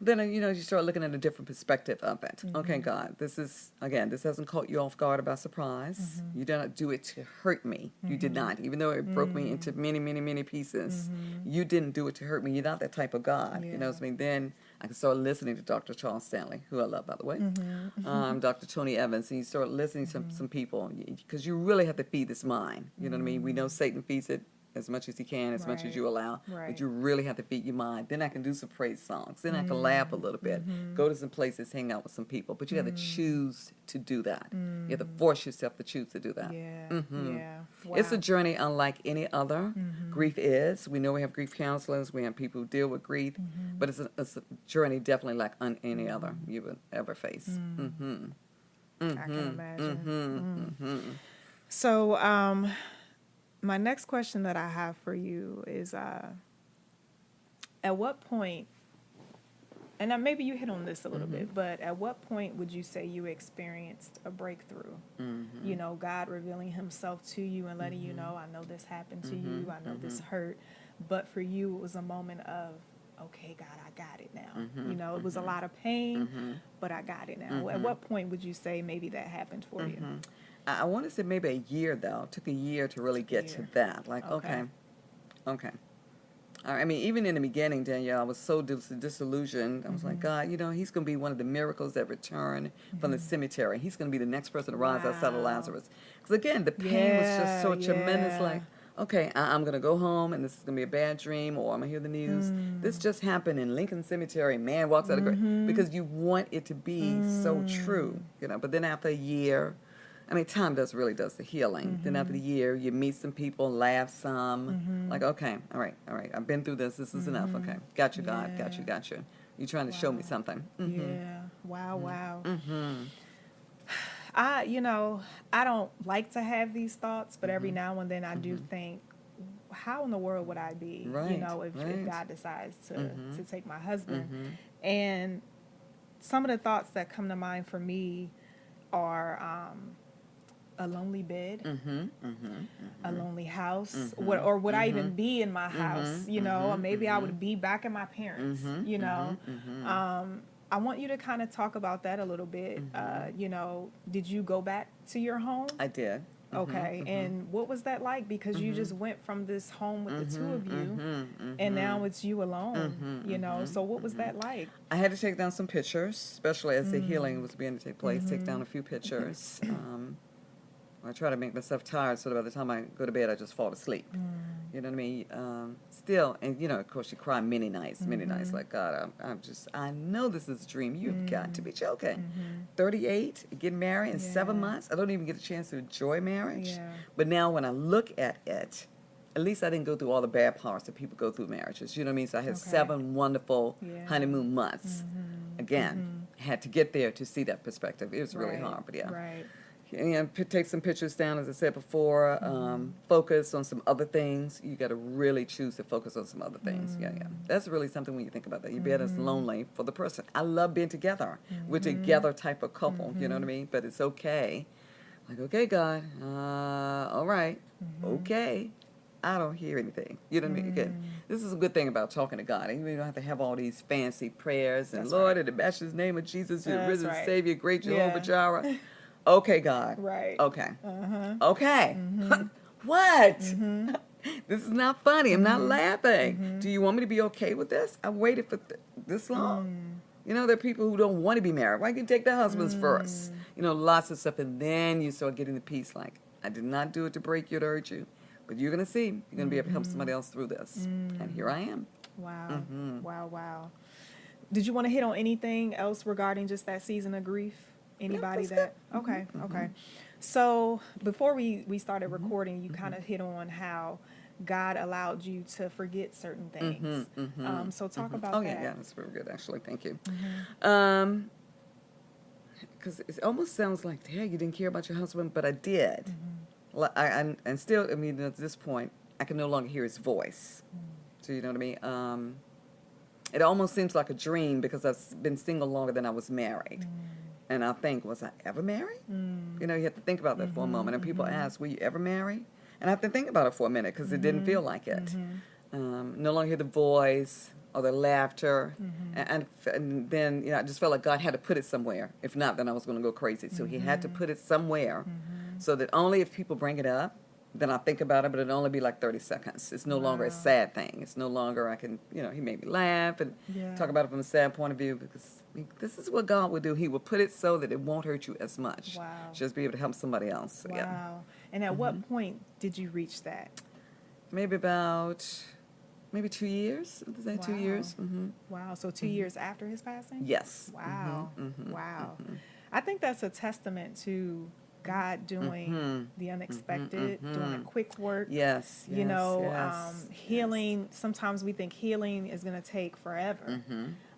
S2: Then, you start looking at a different perspective of it. Okay, God, this hasn't caught you off guard by surprise. You did not do it to hurt me. You did not. Even though it broke me into many, many, many pieces, you didn't do it to hurt me. You're not that type of God.
S1: Yeah.
S2: You know what I mean? Then I can start listening to Dr. Charles Stanley, who I love, by the way, Dr. Tony Evans, and you start listening to some people because you really have to feed this mind. You know what I mean? We know Satan feeds it as much as he can, as much as you allow.
S1: Right.
S2: But you really have to feed your mind. Then I can do some praise songs. Then I can laugh a little bit. Go to some places, hang out with some people. But you have to choose to do that. You have to force yourself to choose to do that.
S1: Yeah. Yeah. Wow.
S2: It's a journey unlike any other. Grief is. We know we have grief counselors. We have people who deal with grief. But it's a journey definitely like any other you would ever face.
S1: I can imagine. So, my next question that I have for you is, at what point, and maybe you hit on this a little bit, but at what point would you say you experienced a breakthrough? God revealing himself to you and letting you know, I know this happened to you, I know this hurt, but for you it was a moment of, okay, God, I got it now. It was a lot of pain, but I got it now. At what point would you say maybe that happened for you?
S2: I want to say maybe a year, though. It took a year to really get to that. Like, okay. All right. I mean, even in the beginning, Danielle, I was so disillusioned. I was like, God, he's going to be one of the miracles that return from the cemetery. He's going to be the next person to rise outside of Lazarus. Because, again, the pain was just so tremendous. Like, okay, I'm going to go home, and this is going to be a bad dream, or I'm going to hear the news. This just happened in Lincoln Cemetery. Man walks out of the grave. Because you want it to be so true. But then after a year, time really does the healing. Then after the year, you meet some people, laugh some. Like, okay, all right. I've been through this. This is enough. Okay, got you, God. Got you. You're trying to show me something.
S1: Yeah. Wow. I don't like to have these thoughts, but every now and then I do think, how in the world would I be, if God decides to take my husband? And some of the thoughts that come to mind for me are a lonely bed, a lonely house, or would I even be in my house? Or maybe I would be back in my parents. I want you to kind of talk about that a little bit. Did you go back to your home?
S2: I did.
S1: Okay, and what was that like? Because you just went from this home with the two of you, and now it's you alone, so what was that like?
S2: I had to take down some pictures, especially as the healing was beginning to take place, take down a few pictures. I try to make myself tired so that by the time I go to bed, I just fall asleep. You know what I mean? Still, and of course, you cry many nights, like, God, I know this is a dream. You've got to be joking. 38, get married in 7 months. I don't even get a chance to enjoy marriage.
S1: Yeah.
S2: But now when I look at it, at least I didn't go through all the bad parts that people go through marriages. You know what I mean? So I had 7 wonderful honeymoon months. Again, had to get there to see that perspective. It was really hard, but
S1: Right.
S2: and take some pictures down, as I said before. Focus on some other things. You got to really choose to focus on some other things. Yeah. That's really something when you think about that. Your bed is lonely for the person. I love being together. We're together type of couple. You know what I mean? But it's okay. Like, okay, God. All right. Okay. I don't hear anything. You know what I mean? Again, this is a good thing about talking to God. You don't have to have all these fancy prayers and Lord, in the matchless name of Jesus, your risen Savior, great Jehovah Jireh. Okay, God.
S1: Right.
S2: Okay. Okay. What? This is not funny. I'm not laughing. Do you want me to be okay with this? I waited for this long. You know, there are people who don't want to be married. Why can't you take the husbands first? You know, lots of stuff. And then you start getting the peace like, I did not do it to break you, to hurt you. But you're going to see. You're going to be able to help somebody else through this. And here I am.
S1: Wow. Wow. Did you want to hit on anything else regarding just that season of grief? Anybody that? Okay. So before we started recording, you kind of hit on how God allowed you to forget certain things. So talk about that.
S2: Yeah, that's very good, actually. Thank you. Because it almost sounds like, hey, you didn't care about your husband, but I did. And still, I mean, at this point, I can no longer hear his voice. So you know what I mean? It almost seems like a dream because I've been single longer than I was married. And I think, was I ever married? You know, you have to think about that for a moment. And people ask, were you ever married? And I have to think about it for a minute because it didn't feel like it. No longer hear the voice or the laughter. And then, you know, I just felt like God had to put it somewhere. If not, then I was going to go crazy. So he had to put it somewhere so that only if people bring it up, then I think about it, but it'll only be like 30 seconds. It's no longer a sad thing. It's no longer I can, you know, he made me laugh and talk about it from a sad point of view because this is what God would do. He will put it so that it won't hurt you as much.
S1: Wow.
S2: Just be able to help somebody else. So,
S1: wow. And at what point did you reach that?
S2: Maybe 2 years. Is that 2 years?
S1: Wow. So 2 years after his passing?
S2: Yes.
S1: Wow. Wow. I think that's a testament to God doing the unexpected, doing a quick work.
S2: Yes.
S1: You know, healing. Sometimes we think healing is going to take forever.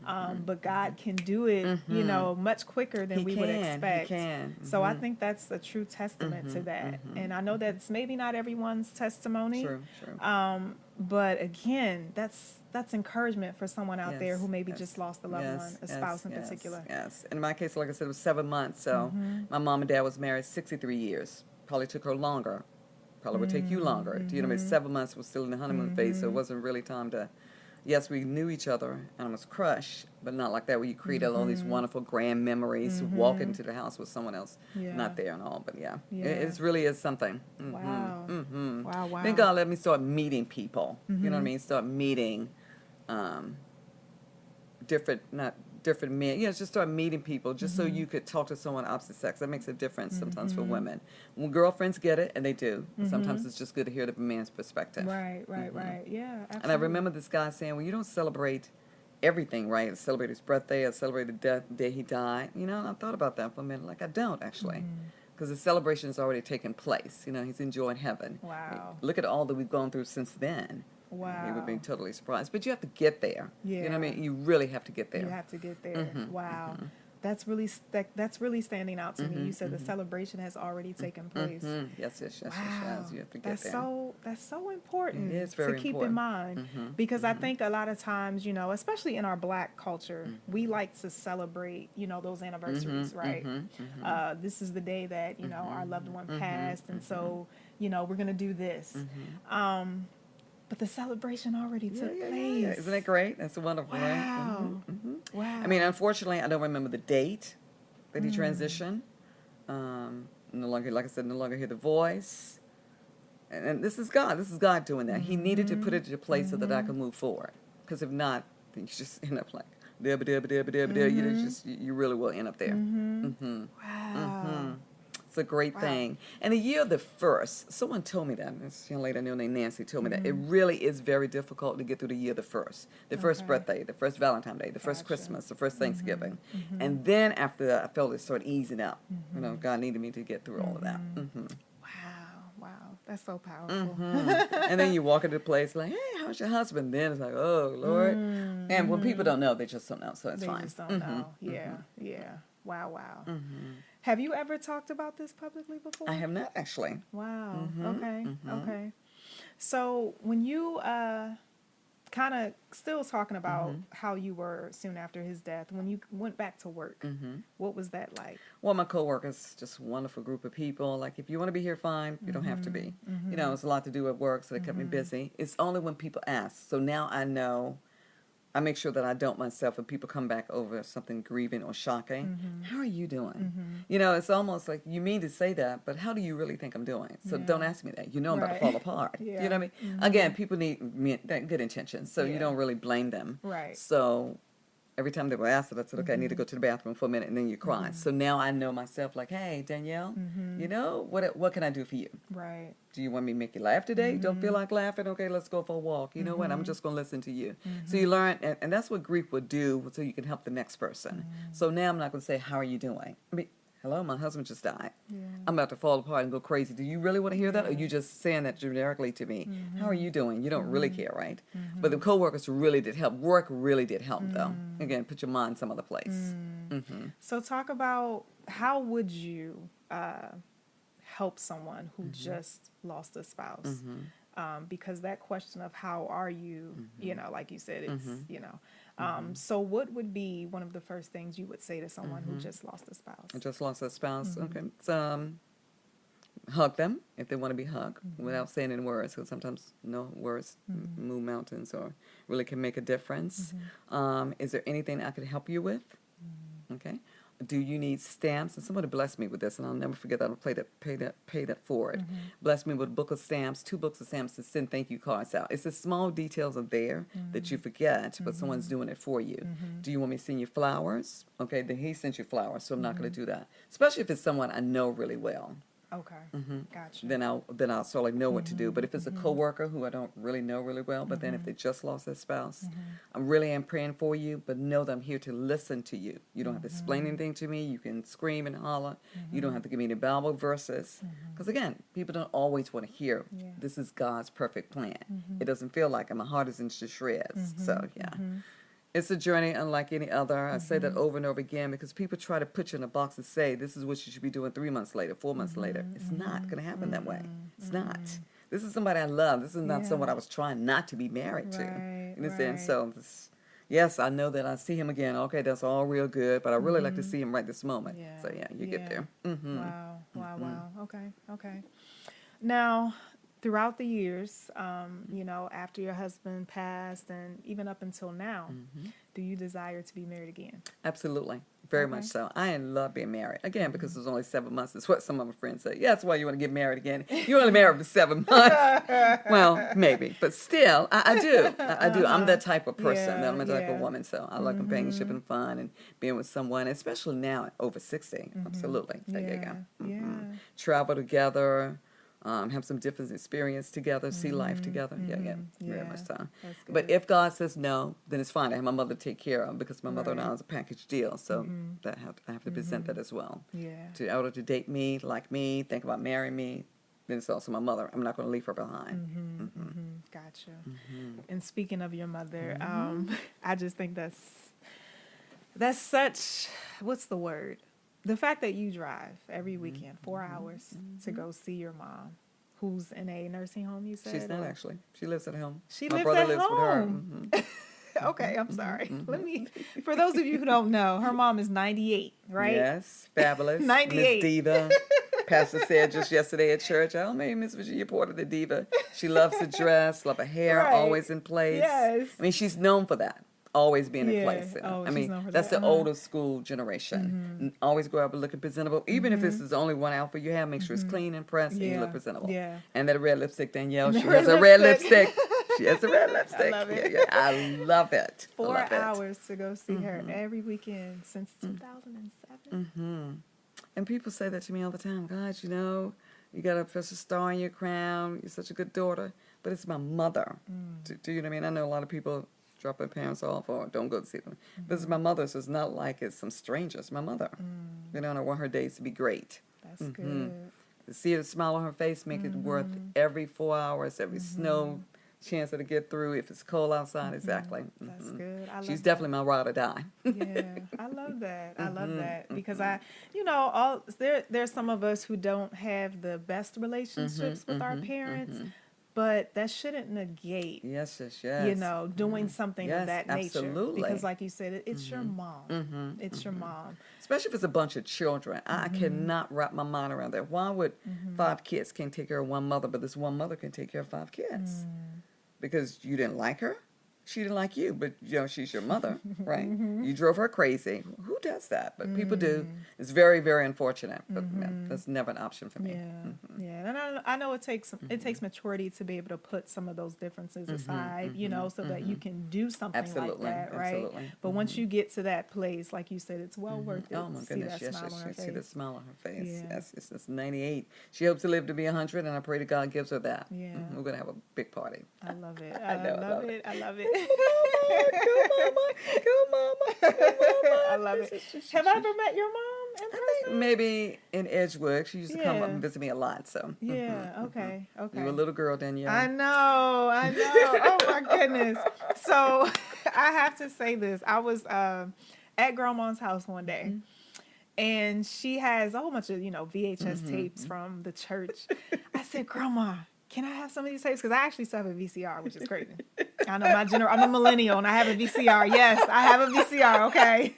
S1: But God can do it, you know, much quicker than we would expect.
S2: He can.
S1: So I think that's a true testament to that. And I know that's maybe not everyone's testimony.
S2: True.
S1: But again, that's encouragement for someone out there who maybe just lost a loved one, a spouse in particular.
S2: Yes. In my case, like I said, it was 7 months. So my mom and dad was married 63 years. Probably took her longer. Probably would take you longer. You know, 7 months was still in the honeymoon phase, so it wasn't really time to. Yes, we knew each other, and I was crushed, but not like that where you create all these wonderful grand memories, walk into the house with someone else, not there and all, but it really is something.
S1: Wow. Wow.
S2: Then God let me start meeting people, you know what I mean, start meeting different men, just start meeting people just so you could talk to someone opposite sex. That makes a difference sometimes for women. When girlfriends get it, and they do, sometimes it's just good to hear the man's perspective.
S1: Right. Yeah, absolutely.
S2: And I remember this guy saying, well, you don't celebrate everything, right? I celebrate his birthday, I celebrate the day he died. You know, and I thought about that for a minute. Like, I don't, actually. Because the celebration has already taken place. You know, he's enjoying heaven.
S1: Wow.
S2: Look at all that we've gone through since then.
S1: Wow.
S2: You would be totally surprised. But you have to get there.
S1: Yeah.
S2: You know what I mean? You really have to get there.
S1: You have to get there. Wow. That's really standing out to me. You said the celebration has already taken place.
S2: Yes.
S1: Wow.
S2: You have to get there.
S1: That's so important
S2: It is very
S1: to keep
S2: important.
S1: in mind because I think a lot of times, you know, especially in our Black culture, we like to celebrate, you know, those anniversaries, right? This is the day that, you know, our loved one passed, and so, you know, we're going to do this. But the celebration already took place.
S2: Yeah. Isn't that great? That's wonderful,
S1: wow.
S2: right?
S1: Wow.
S2: I mean, unfortunately, I don't remember the date that he transitioned. No longer, like I said, no longer hear the voice. And this is God. This is God doing that. He needed to put it into place so that I could move forward. Because if not, then you just end up like, you really will end up there.
S1: Wow.
S2: It's a great thing. And the year of the first, someone told me that, this young lady I knew named Nancy told me that, it really is very difficult to get through the year of the first. The first birthday, the first Valentine's Day, the first Christmas, the first Thanksgiving. And then after that, I felt it started easing out. You know, God needed me to get through all of that.
S1: Wow. That's so powerful.
S2: And then you walk into the place like, hey, how's your husband? Then it's like, oh, Lord. And when people don't know, they just don't know, so it's fine.
S1: They just don't know. Yeah. Wow. Have you ever talked about this publicly before?
S2: I have not, actually.
S1: Wow. Okay. So when you kind of still talking about how you were soon after his death, when you went back to work, what was that like?
S2: Well, my coworkers, just a wonderful group of people. Like, if you want to be here, fine. You don't have to be. You know, it's a lot to do at work, so they kept me busy. It's only when people ask. So now I know. I make sure that I don't myself when people come back over something grieving or shocking. How are you doing? You know, it's almost like you mean to say that, but how do you really think I'm doing? So don't ask me that. You know I'm about to fall apart. You know what I mean? Again, people need that good intentions, so you don't really blame them.
S1: Right.
S2: So every time they were asked it, I said, okay, I need to go to the bathroom for a minute, and then you cry. So now I know myself, like, hey, Danielle, you know, what can I do for you?
S1: Right.
S2: Do you want me to make you laugh today? Don't feel like laughing? Okay, let's go for a walk. You know what? I'm just going to listen to you. So you learn, and that's what grief would do, so you can help the next person. So now I'm not going to say, how are you doing? I mean, hello, my husband just died. I'm about to fall apart and go crazy. Do you really want to hear that? Or are you just saying that generically to me? How are you doing? You don't really care, right? But the coworkers really did help. Work really did help, though. Again, put your mind some other place.
S1: So talk about how would you help someone who just lost a spouse? Because that question of how are you, you know, like you said, it's, you know. So what would be one of the first things you would say to someone who just lost a spouse?
S2: Just lost a spouse. Okay. So, hug them if they want to be hugged without saying any words, because sometimes no words move mountains or really can make a difference. Is there anything I could help you with? Okay. Do you need stamps? And somebody blessed me with this, and I'll never forget that. I'll pay that forward. Blessed me with a book of stamps, 2 books of stamps to send thank you cards out. It's the small details of there that you forget, but someone's doing it for you. Do you want me to send you flowers? Okay, then he sent you flowers, so I'm not going to do that. Especially if it's someone I know really well.
S1: Okay, gotcha.
S2: Then I'll sort of know what to do. But if it's a coworker who I don't really know really well, but then if they just lost their spouse, I really am praying for you, but know that I'm here to listen to you. You don't have to explain anything to me. You can scream and holler. You don't have to give me any Bible verses. Because again, people don't always want to hear this is God's perfect plan. It doesn't feel like it. My heart is in shreds. So yeah. It's a journey unlike any other. I say that over and over again because people try to put you in a box and say, this is what you should be doing 3 months later, 4 months later. It's not going to happen that way. It's not. This is somebody I love. This is not someone I was trying not to be married to. You understand? So, yes, I know that I see him again. Okay, that's all real good, but I really like to see him right this moment. So, yeah, you get there.
S1: Wow. Okay. Now, throughout the years, you know, after your husband passed and even up until now, do you desire to be married again?
S2: Absolutely. Very much so. I love being married. Again, because it's only 7 months. That's what some of my friends say. Yeah, that's why you want to get married again. You're only married for 7 months. Well, maybe. But still, I do. I do. I'm that type of person. I'm that type of woman. So I like companionship and fun and being with someone, especially now over 60. Absolutely. Travel together. Have some different experience together, see life together. Very much so. But if God says no, then it's fine. I have my mother to take care of because my mother and I is a package deal. So that I have to present that as well. To in order to date me, like me, think about marrying me, then it's also my mother. I'm not going to leave her behind.
S1: Gotcha. And speaking of your mother, I just think that's such, what's the word? The fact that you drive every weekend 4 hours to go see your mom, who's in a nursing home, you said?
S2: She's not actually. She lives at home.
S1: My brother lives with her. Okay, I'm sorry. For those of you who don't know, her mom is 98, right?
S2: Yes, fabulous.
S1: 98.
S2: Miss Diva. Pastor said just yesterday at church, oh, maybe Miss Virginia Porter, the diva. She loves to dress, love her hair, always in place.
S1: Yes.
S2: I mean, she's known for that. Always being in place.
S1: Oh,
S2: I mean, that's the older school generation. Always go out looking presentable. Even if this is the only one outfit you have, make sure it's clean and pressed and you look presentable. And that red lipstick, Danielle, she has a red lipstick. She has a red lipstick. I love it. I love it.
S1: 4 hours to go see her every weekend since 2007.
S2: And people say that to me all the time. God, you know, you got a star in your crown. You're such a good daughter. But it's my mother. Do you know what I mean? I know a lot of people drop their parents off or don't go to see them. This is my mother, so it's not like it's some strangers. My mother. You know, and I want her days to be great.
S1: That's good.
S2: To see her smile on her face, make it worth every 4 hours, every snow chance to get through. If it's cold outside, exactly.
S1: That's good. I love
S2: She's
S1: that.
S2: definitely my ride or die.
S1: Yeah, I love that. I love that because there's some of us who don't have the best relationships with our parents, but that shouldn't negate,
S2: Yes.
S1: doing something of
S2: Yes,
S1: that
S2: absolutely.
S1: nature. Because, like you said, it's your mom. It's your mom.
S2: Especially if it's a bunch of children. I cannot wrap my mind around that. Why would 5 kids can't take care of one mother, but this one mother can take care of 5 kids? Because you didn't like her? She didn't like you, but she's your mother, right? You drove her crazy. Who does that? But people do. It's very, very unfortunate. But that's never an option for me.
S1: Yeah, and I know it takes maturity to be able to put some of those differences aside, so that you can do something like that, right?
S2: Absolutely.
S1: But once you get to that place, like you said, it's well worth it.
S2: Oh my goodness,
S1: see that smile on her face.
S2: See the smile on her face.
S1: Yeah.
S2: Yes, it's 98. She hopes to live to be 100, and I pray to God gives her that.
S1: Yeah.
S2: We're gonna have a big party.
S1: I love it.
S2: I love it.
S1: I love it.
S2: Go mama.
S1: I love it. Have I ever met your mom in person?
S2: Maybe in Edgewood. She used to come up and visit me a lot. So
S1: yeah, okay.
S2: You were a little girl, Danielle.
S1: I know. Oh my goodness. So I have to say this. I was at Grandma's house one day. And she has a whole bunch of, VHS tapes from the church. I said, Grandma, can I have some of these tapes? Because I actually still have a VCR, which is crazy. I know I'm a millennial and I have a VCR. Yes, I have a VCR, okay?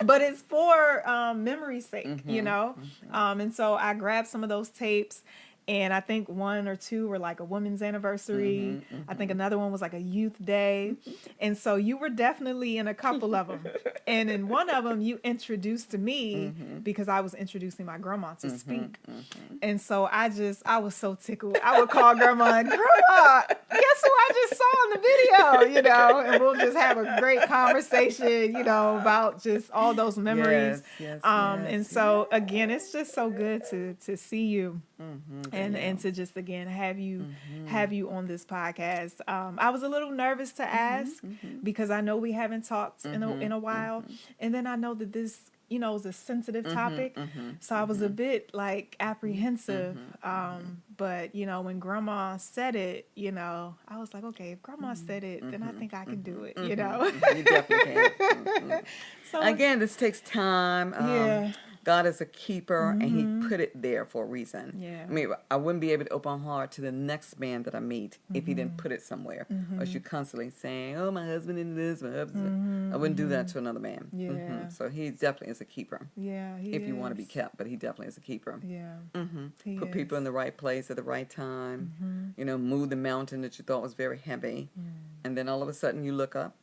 S1: But it's for memory's sake, And so I grabbed some of those tapes. And I think 1 or 2 were like a women's anniversary. I think another one was like a youth day. And so you were definitely in a couple of them. And in one of them, you introduced to me because I was introducing my grandma to speak. And so I was so tickled. I would call Grandma and, Grandma, guess who I just saw in the video, And we'll just have a great conversation, about just all those memories. And so, again, it's just so good to see you. And to just again have you on this podcast. I was a little nervous to ask because I know we haven't talked in a while, and then I know that this is a sensitive topic, so I was a bit like apprehensive. But when Grandma said it, I was like, okay, if Grandma said it, then I think I can do it.
S2: You definitely can. So again, this takes time. God is a keeper, and He put it there for a reason.
S1: Yeah.
S2: I mean, I wouldn't be able to open my heart to the next man that I meet if He didn't put it somewhere. Or if you're constantly saying, "Oh, my husband into this, my husband," I wouldn't do that to another man.
S1: Yeah.
S2: So He definitely is a keeper.
S1: Yeah,
S2: if you want to be kept, but He definitely is a keeper.
S1: Yeah.
S2: Put people in the right place at the right time. Move the mountain that you thought was very heavy, and then all of a sudden you look up.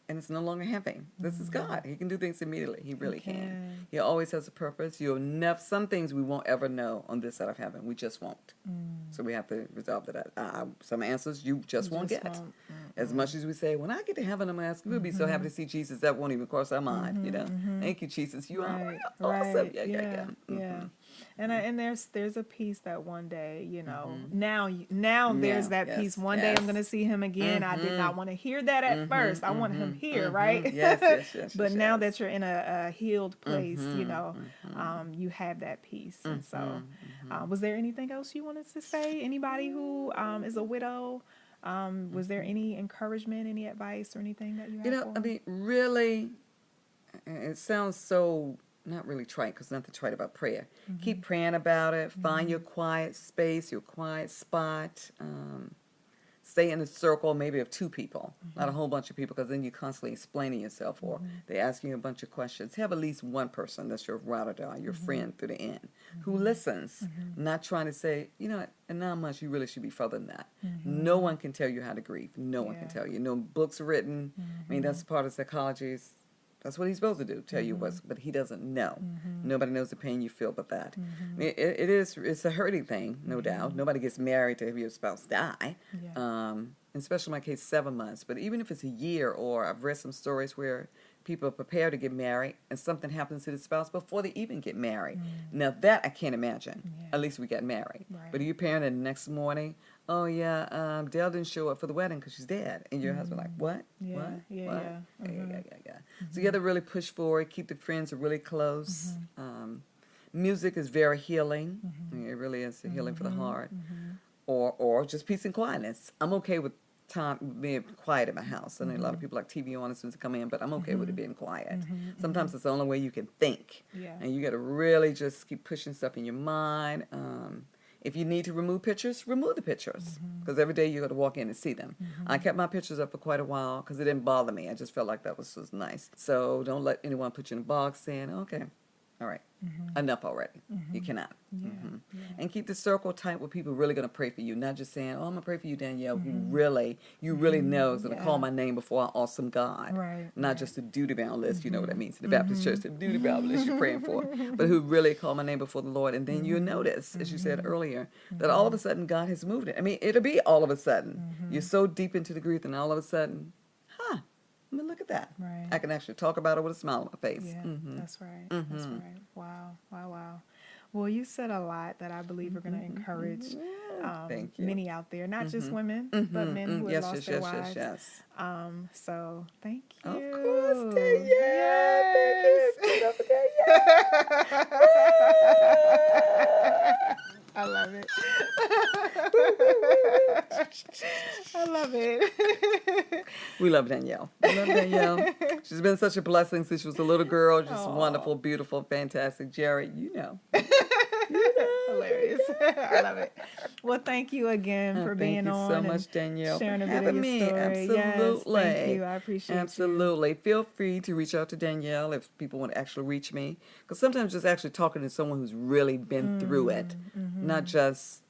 S2: And it's no longer heavy. This is God. He can do things immediately. He really can. He always has a purpose. Some things we won't ever know on this side of heaven. We just won't. So we have to resolve that. Some answers you just won't get. As much as we say, when I get to heaven, I'm going to ask, we'll be so happy to see Jesus, that won't even cross our mind. Thank you, Jesus. You are awesome.
S1: Yeah. And there's a piece that one day, now there's that piece. One day I'm going to see Him again. I did not want to hear that at first. I want Him here, right?
S2: Yes.
S1: But now that you're in a healed place, you have that peace. And so, was there anything else you wanted to say? Anybody who is a widow, was there any encouragement, any advice, or anything that you had for them?
S2: I mean, really, it sounds so not really trite, because nothing trite about prayer. Keep praying about it. Find your quiet space, your quiet spot. Stay in a circle maybe of 2 people, not a whole bunch of people, because then you're constantly explaining yourself, or they're asking you a bunch of questions. Have at least one person that's your ride or die, your friend through the end, who listens, not trying to say, in 9 months you really should be further than that. No one can tell you how to grieve. No one can tell you. No books written. I mean, that's part of psychology. That's what he's supposed to do, tell you what's, but he doesn't know. Nobody knows the pain you feel but that. I mean, it's a hurting thing, no doubt. Nobody gets married to have your spouse die. Especially in my case, 7 months. But even if it's a year, or I've read some stories where people are prepared to get married and something happens to the spouse before they even get married. Now that I can't imagine. At least we got married.
S1: Right.
S2: But your parent the next morning, oh yeah, Dell didn't show up for the wedding because she's dead. And your husband like, what?
S1: Yeah.
S2: What?
S1: Yeah.
S2: What?
S1: Yeah.
S2: So you got to really push forward, keep the friends really close. Music is very healing. It really is a healing for the heart. or just peace and quietness. I'm okay with time being quiet in my house. I know a lot of people like TV on as soon as they come in, but I'm okay with it being quiet. Sometimes it's the only way you can think.
S1: Yeah.
S2: And you got to really just keep pushing stuff in your mind. If you need to remove pictures, remove the pictures. Because every day you got to walk in and see them. I kept my pictures up for quite a while because it didn't bother me. I just felt like that was nice. So don't let anyone put you in a box saying, okay, all right, enough already. You cannot.
S1: Yeah.
S2: And keep the circle tight with people really going to pray for you. Not just saying, oh, I'm going to pray for you, Danielle. Who really, you really know is going to call my name before our awesome God.
S1: Right.
S2: Not just the duty-bound list. You know what that means. In the Baptist church, the duty-bound list you're praying for. But who really call my name before the Lord. And then you'll notice, as you said earlier, that all of a sudden God has moved it. I mean, it'll be all of a sudden. You're so deep into the grief and all of a sudden, I mean, look at that.
S1: Right.
S2: I can actually talk about it with a smile on my face.
S1: Yeah, that's right. That's right. Wow. Well, you said a lot that I believe are going to encourage
S2: Thank you.
S1: many out there, not just women, but men who have lost their wives.
S2: Yes.
S1: So thank you.
S2: Of course, Danielle.
S1: Yes.
S2: Thank you. Don't forget,
S1: I love it. I love it.
S2: We love Danielle. She's been such a blessing since she was a little girl. Just wonderful, beautiful, fantastic. Jared, you know.
S1: Hilarious. I love it. Well, thank you again for being on.
S2: Thank you so much, Danielle,
S1: sharing a
S2: for
S1: bit of
S2: having
S1: your
S2: me.
S1: story.
S2: Absolutely.
S1: Yes, thank you. I appreciate
S2: Absolutely. Feel free to reach out to Danielle if people want to actually reach me. Because sometimes just actually talking to someone who's really been through it, not just,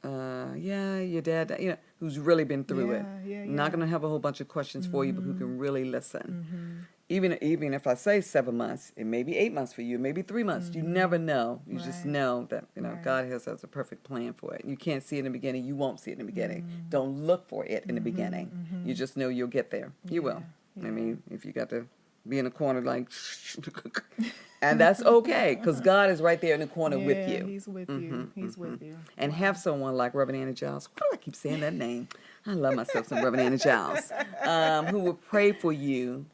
S2: your dad, who's really been through it. Not going to have a whole bunch of questions for you, but who can really listen. Even if I say 7 months, it may be 8 months for you, maybe 3 months. You never know. You just know that God has a perfect plan for it. You can't see it in the beginning. You won't see it in the beginning. Don't look for it in the beginning. You just know you'll get there. You will. I mean, if you got to be in a corner like, and that's okay, because God is right there in the corner with you.
S1: He's with you. He's with you.
S2: And have someone like Reverend Anna Giles. Why do I keep saying that name? I love myself some Reverend Anna Giles, who will pray for you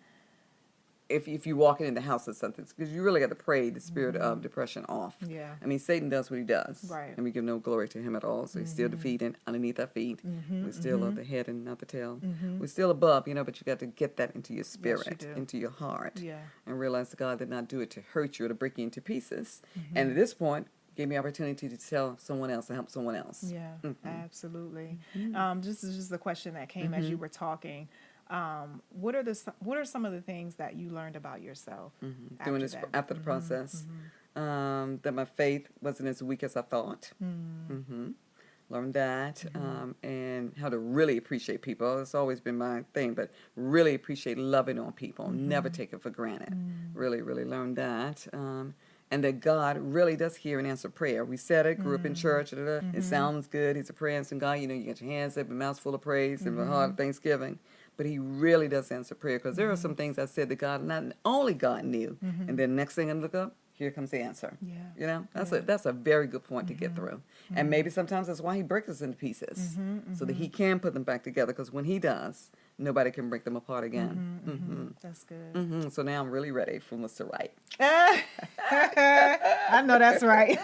S2: if you're walking in the house or something, because you really got to pray the spirit of depression off.
S1: Yeah.
S2: I mean, Satan does what he does.
S1: Right.
S2: And we give no glory to him at all. So he's still defeated underneath our feet. We're still at the head and not the tail. We're still above, but you got to get that into your spirit, into your heart.
S1: Yeah.
S2: And realize that God did not do it to hurt you or to break you into pieces. And at this point, gave me opportunity to tell someone else and help someone else.
S1: Yeah, absolutely. This is just the question that came as you were talking. What are some of the things that you learned about yourself
S2: after the process? That my faith wasn't as weak as I thought. Learned that, and how to really appreciate people. It's always been my thing, but really appreciate loving on people. Never take it for granted. Really, really learned that. And that God really does hear and answer prayer. We said it, grew up in church, it sounds good. He's a prayer answering God. You get your hands up, your mouth's full of praise, and a heart of thanksgiving. But he really does answer prayer, because there are some things I said that God, not only God knew, and then next thing I look up, here comes the answer.
S1: Yeah.
S2: That's a very good point to get through. And maybe sometimes that's why he breaks us into pieces, so that he can put them back together, because when he does, nobody can break them apart again.
S1: That's good.
S2: So now I'm really ready for Mr. Right.
S1: I know that's right.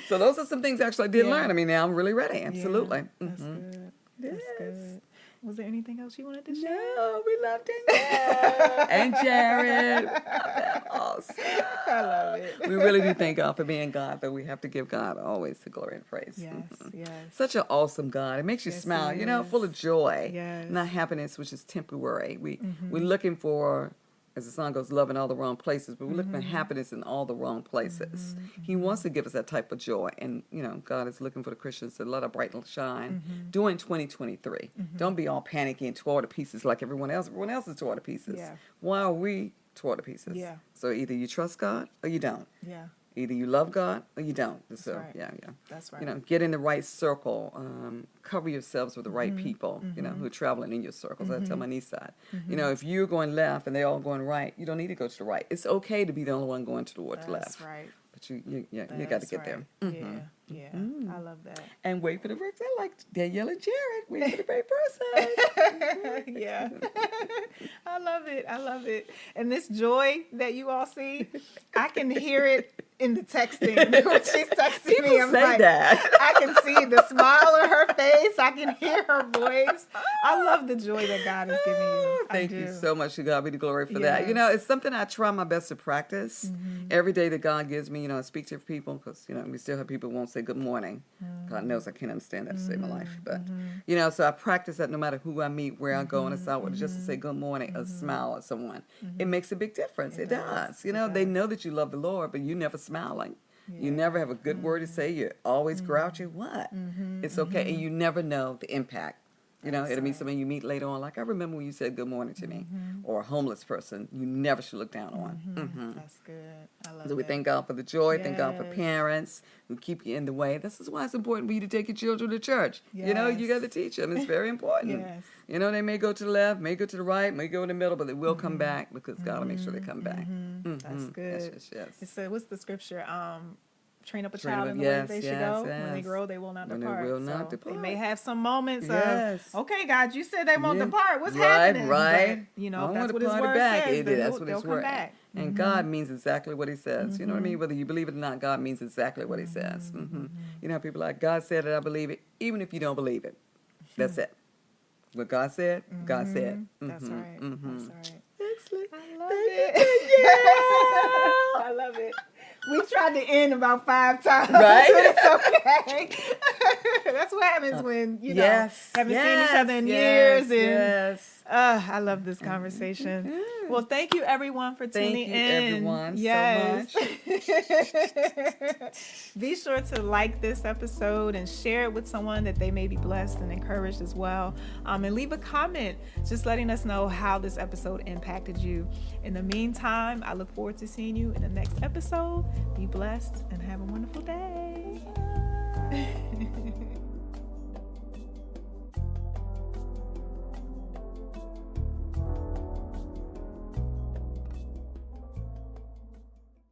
S2: So those are some things actually I did learn. I mean, now I'm really ready. Absolutely.
S1: That's good. That's good. Was there anything else you wanted to share?
S2: No, we love Danielle and Jared. Awesome.
S1: I love it.
S2: We really do thank God for being God, but we have to give God always the glory and praise.
S1: Yes.
S2: Such an awesome God. It makes you smile, full of joy,
S1: Yes.
S2: not happiness, which is temporary. We're looking for, as the song goes, love in all the wrong places, but we're looking for happiness in all the wrong places. He wants to give us that type of joy, and God is looking for the Christians to let our bright light shine during 2023. Don't be all panicky and tore to pieces like everyone else. Everyone else is tore to pieces.
S1: Yeah.
S2: Why are we tore to pieces?
S1: Yeah.
S2: So either you trust God or you don't.
S1: Yeah.
S2: Either you love God or you don't.
S1: That's
S2: So
S1: right.
S2: yeah.
S1: That's right.
S2: Get in the right circle. Cover yourselves with the right people. Who are traveling in your circles. I tell my niece that. If you're going left and they're all going right, you don't need to go to the right. It's okay to be the only one going towards the left.
S1: That's right.
S2: But you got to get there.
S1: Yeah. Yeah, I love that.
S2: And wait for the person. I like Danielle and Jared. Wait for the right person.
S1: Yeah. I love it. I love it. And this joy that you all see, I can hear it in the texting. When she's texting
S2: People
S1: me, I'm
S2: say
S1: like,
S2: that.
S1: I can see the smile on her face. I can hear her voice. I love the joy that God has given you.
S2: Thank you so much. To God be the glory for that. You know, it's something I try my best to practice every day that God gives me. You know, I speak to people because, you know, we still have people who won't say good morning. God knows I can't understand that to save my life. But, you know, so I practice that no matter who I meet, where I go, and it's out, just to say good morning, a smile at someone. It makes a big difference. It does. You know, they know that you love the Lord, but you never smiling. You never have a good word to say. You're always grouchy. What? It's okay. And you never know the impact. You know, it'll be somebody you meet later on. Like, I remember when you said good morning to me. Or a homeless person you never should look down on.
S1: That's good. I love
S2: So we
S1: it.
S2: thank God for the joy. Thank God for parents who keep you in the way. This is why it's important for you to take your children to church. You know, you got to teach them. It's very important. You know, they may go to the left, may go to the right, may go in the middle, but they will come back because God will make sure they come back.
S1: That's good.
S2: Yes.
S1: It's what's the scripture? Train up a
S2: Train
S1: child
S2: up,
S1: in the way
S2: yes,
S1: they should
S2: yes,
S1: go.
S2: yes.
S1: When they grow, they will not
S2: When they
S1: depart.
S2: will not depart.
S1: They may have some moments
S2: Yes.
S1: of, okay, God, you said they won't depart. What's
S2: Right,
S1: happening?
S2: right.
S1: But, you know,
S2: I
S1: if
S2: want
S1: that's
S2: to
S1: what his
S2: part
S1: word
S2: back.
S1: says, then
S2: That's what
S1: they'll
S2: his
S1: come
S2: word.
S1: back.
S2: And God means exactly what he says. You know what I mean? Whether you believe it or not, God means exactly what he says. You know, people are like, God said it, I believe it, even if you don't believe it. That's it. What God said, God said.
S1: That's right. That's right.
S2: Excellent.
S1: I love
S2: Thank
S1: it.
S2: you, Danielle.
S1: I love it. We tried to end about 5 times.
S2: Right?
S1: It's okay. That's what happens when, you know, haven't seen each other in years. And I love this conversation. Well, thank you, everyone, for tuning in.
S2: Thank you, everyone, so
S1: much. Be sure to like this episode and share it with someone that they may be blessed and encouraged as well. And leave a comment just letting us know how this episode impacted you. In the meantime, I look forward to seeing you in the next episode. Be blessed and have a wonderful day.